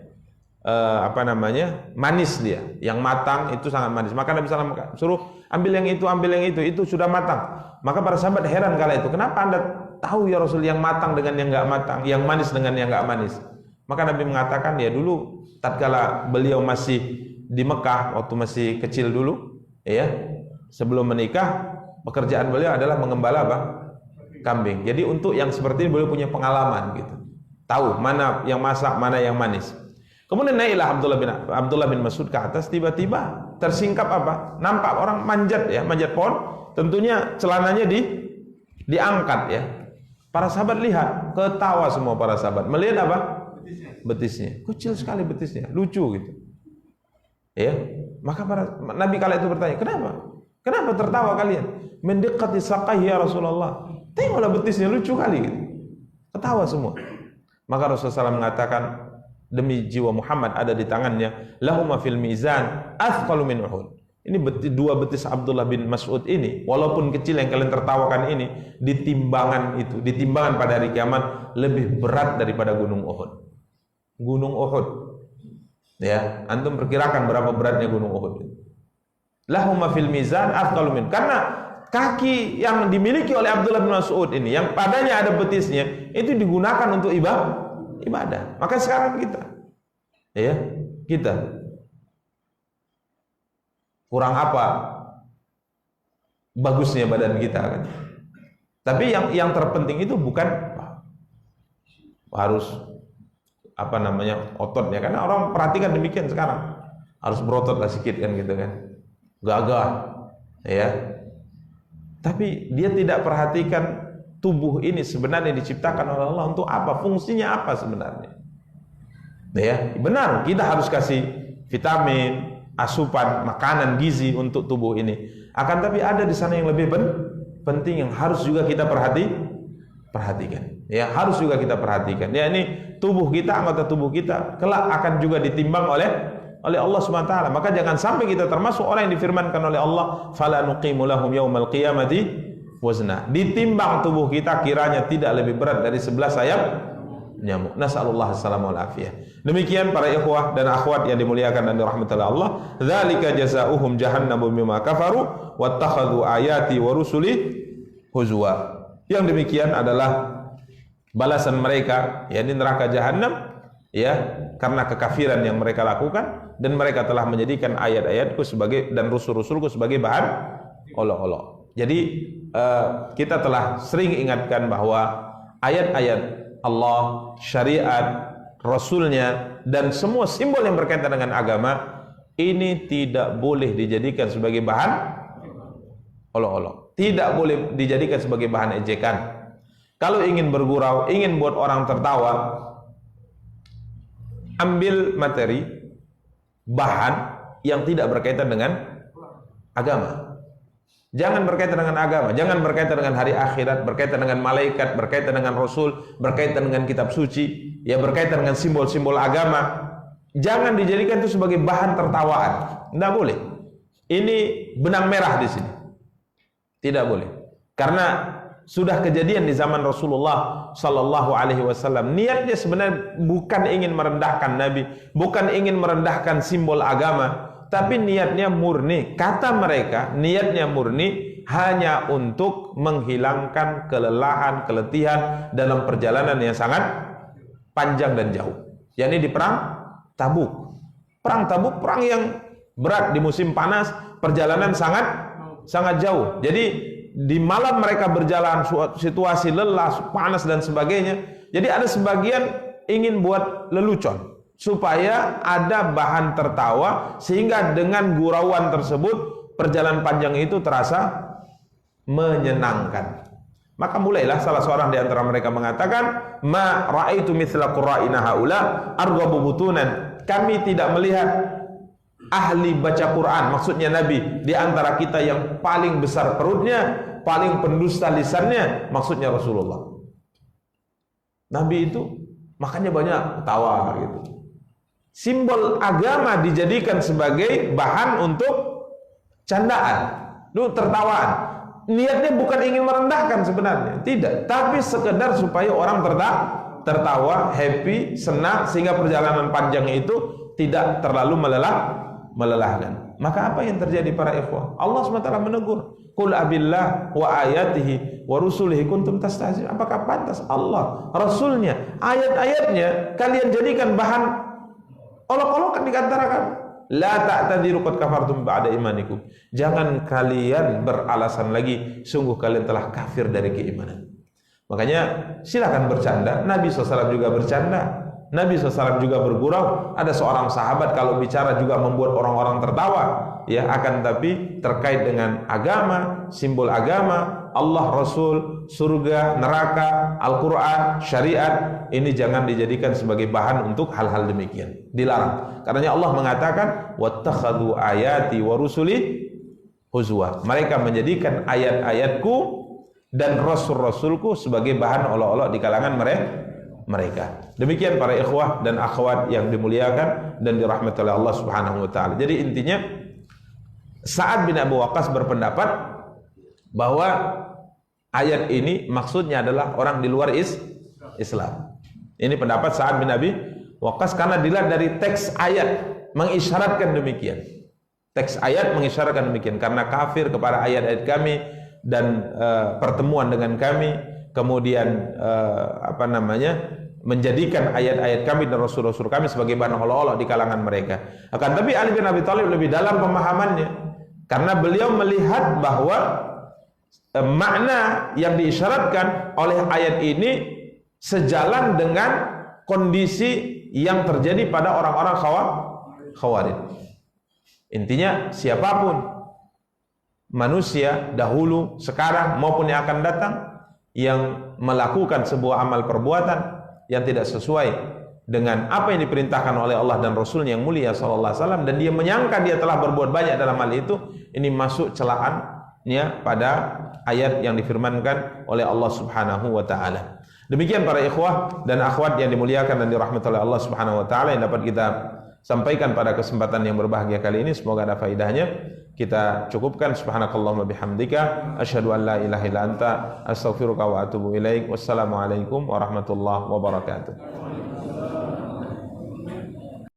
manis, dia yang matang itu sangat manis. Maka Nabi SAW suruh ambil yang itu sudah matang. Maka para sahabat heran kala itu, kenapa Anda tahu ya Rasul yang matang dengan yang enggak matang, yang manis dengan yang enggak manis? Maka Nabi mengatakan, ya dulu tatkala beliau masih di Mekah, waktu masih kecil dulu, ya, sebelum menikah, pekerjaan beliau adalah mengembala apa? Kambing. Jadi untuk yang seperti ini beliau punya pengalaman gitu. Tahu mana yang masak, mana yang manis. Kemudian naiklah Abdullah bin Mas'ud ke atas, tiba-tiba tersingkap apa? Nampak orang manjat ya, manjat pohon. Tentunya celananya diangkat ya. Para sahabat lihat, ketawa semua para sahabat. Melihat apa? Betisnya. Kecil sekali betisnya, lucu gitu. Ya. Maka Nabi kala itu bertanya, "Kenapa? Kenapa tertawa kalian?" "Mendeqati saqaihi ya Rasulullah." Tengoklah betisnya, lucu kali gitu. Ketawa semua. Maka Rasulullah SAW mengatakan, demi jiwa Muhammad ada di tangannya, lahuma fil mizan athqalu min Uhud. Ini dua betis Abdullah bin Mas'ud ini, walaupun kecil yang kalian tertawakan ini, di timbangan pada hari kiamat lebih berat daripada gunung Uhud. Gunung Uhud. Ya, antum perkirakan berapa beratnya gunung Uhud. Lahuma fil mizan athqalu min. Karena kaki yang dimiliki oleh Abdullah bin Mas'ud ini, yang padanya ada betisnya, itu digunakan untuk ibadah. Maka sekarang kita kurang apa bagusnya badan kita kan? Tapi yang terpenting itu bukan harus ototnya, karena orang perhatikan demikian sekarang, harus berotot lah sedikit kan gitu kan, gagah ya. Tapi dia tidak perhatikan tubuh ini sebenarnya diciptakan oleh Allah untuk apa, fungsinya apa sebenarnya. Ya, benar kita harus kasih vitamin, asupan, makanan gizi untuk tubuh ini. Akan tapi ada di sana yang lebih penting yang harus juga kita perhatikan. Ya, harus juga kita perhatikan. Ya, ini tubuh kita, anggota tubuh kita kelak akan juga ditimbang oleh Allah Subhanahu wa taala. Maka jangan sampai kita termasuk orang yang difirmankan oleh Allah, fala nuqimu lahum yaumal qiyamati wazna. Ditimbang tubuh kita kiranya tidak lebih berat dari 11 sayap nyamuk. Nasallallahu alaihi wal afiyah. Demikian para ikhwah dan akhwat yang dimuliakan dan dirahmati Allah, dzalika jazaohum jahannamu bima kafaru wattakhadhu ayati wa rusuli huzwa. Yang demikian adalah balasan mereka, yakni neraka jahanam, ya, karena kekafiran yang mereka lakukan, dan mereka telah menjadikan ayat-ayatku dan rasul-rasulku sebagai bahan olok-olok. Jadi kita telah sering ingatkan bahwa ayat-ayat Allah, syariat, Rasulnya, dan semua simbol yang berkaitan dengan agama ini tidak boleh dijadikan sebagai bahan olok-olok, tidak boleh dijadikan sebagai bahan ejekan. Kalau ingin bergurau, ingin buat orang tertawa, ambil materi, bahan yang tidak berkaitan dengan agama. Jangan berkaitan dengan agama, jangan berkaitan dengan hari akhirat, berkaitan dengan malaikat, berkaitan dengan Rasul, berkaitan dengan kitab suci, ya, berkaitan dengan simbol-simbol agama. Jangan dijadikan itu sebagai bahan tertawaan. Tidak boleh. Ini benang merah di sini. Tidak boleh. Karena sudah kejadian di zaman Rasulullah sallallahu alaihi wasallam. Niatnya sebenarnya bukan ingin merendahkan Nabi, bukan ingin merendahkan simbol agama, tapi niatnya murni. Kata mereka, niatnya murni hanya untuk menghilangkan kelelahan, keletihan dalam perjalanan yang sangat panjang dan jauh. Yakni di perang Tabuk. Perang Tabuk perang yang berat di musim panas, perjalanan sangat jauh. Jadi di malam mereka berjalan, situasi lelah, panas dan sebagainya. Jadi ada sebagian ingin buat lelucon supaya ada bahan tertawa, sehingga dengan gurauan tersebut perjalanan panjang itu terasa menyenangkan. Maka mulailah salah seorang di antara mereka mengatakan, ma ra'aitu mithla qurra'ina haula arghabu butunan. Kami tidak melihat ahli baca Quran, maksudnya Nabi, di antara kita yang paling besar perutnya, paling pendusta lisannya, maksudnya Rasulullah. Nabi itu makanya banyak tawa gitu. Simbol agama dijadikan sebagai bahan untuk candaan, tertawaan. Niatnya bukan ingin merendahkan sebenarnya, tidak, tapi sekedar supaya orang tertawa, happy, senang, sehingga perjalanan panjang itu tidak terlalu melelahkan. Maka apa yang terjadi para ikhwah? Allah SWT menegur, qul abillah wa ayatihi wa rusulihi kuntum tastahzi'un. Apakah pantas Allah, Rasulnya, ayat-ayatnya kalian jadikan bahan olok-olokan di antara kamu? La ta'tadiru qad kafartum ba'da imanikum. Jangan kalian beralasan lagi, sungguh kalian telah kafir dari keimanan. Makanya silakan bercanda. Nabi SAW juga bercanda. Nabi SAW juga bergurau. Ada seorang sahabat kalau bicara juga membuat orang-orang tertawa, ya. Akan tapi terkait dengan agama, simbol agama, Allah, Rasul, surga, neraka, Al-Quran, syariat, ini jangan dijadikan sebagai bahan untuk hal-hal demikian. Dilarang. Karena Allah mengatakan, wattakhadhu ayati wa rusuli huzwa. Mereka menjadikan ayat-ayatku dan rasul-rasulku sebagai bahan olok-olok di kalangan mereka. Demikian para ikhwah dan akhwat yang dimuliakan dan dirahmati oleh Allah Subhanahu wa taala. Jadi intinya Sa'ad bin Abi Waqqas berpendapat bahwa ayat ini maksudnya adalah orang di luar Islam. Ini pendapat Sa'ad bin Abi Waqqas karena dilihat dari teks ayat mengisyaratkan demikian. Teks ayat mengisyaratkan demikian, karena kafir kepada ayat-ayat kami dan pertemuan dengan kami, kemudian menjadikan ayat-ayat kami dan rasul-rasul kami sebagai bahan olok-olok di kalangan mereka. Akan tapi Ali bin Abi Thalib lebih dalam pemahamannya, karena beliau melihat bahwa makna yang diisyaratkan oleh ayat ini sejalan dengan kondisi yang terjadi pada orang-orang Khawarij. Intinya siapapun manusia dahulu, sekarang maupun yang akan datang yang melakukan sebuah amal perbuatan yang tidak sesuai dengan apa yang diperintahkan oleh Allah dan Rasulnya yang mulia sallallahu alaihi wasallam, dan dia menyangka dia telah berbuat banyak dalam hal itu, ini masuk celahannya pada ayat yang difirmankan oleh Allah Subhanahu wa taala. Demikian para ikhwah dan akhwat yang dimuliakan dan dirahmati oleh Allah Subhanahu wa taala yang dapat kita sampaikan pada kesempatan yang berbahagia kali ini. Semoga ada faedahnya. Kita cukupkan. Subhanakallahumma bihamdika asyhadu an la ilaha illa anta astaghfiruka wa atubu ilaik. Wassalamualaikum warahmatullahi wabarakatuh.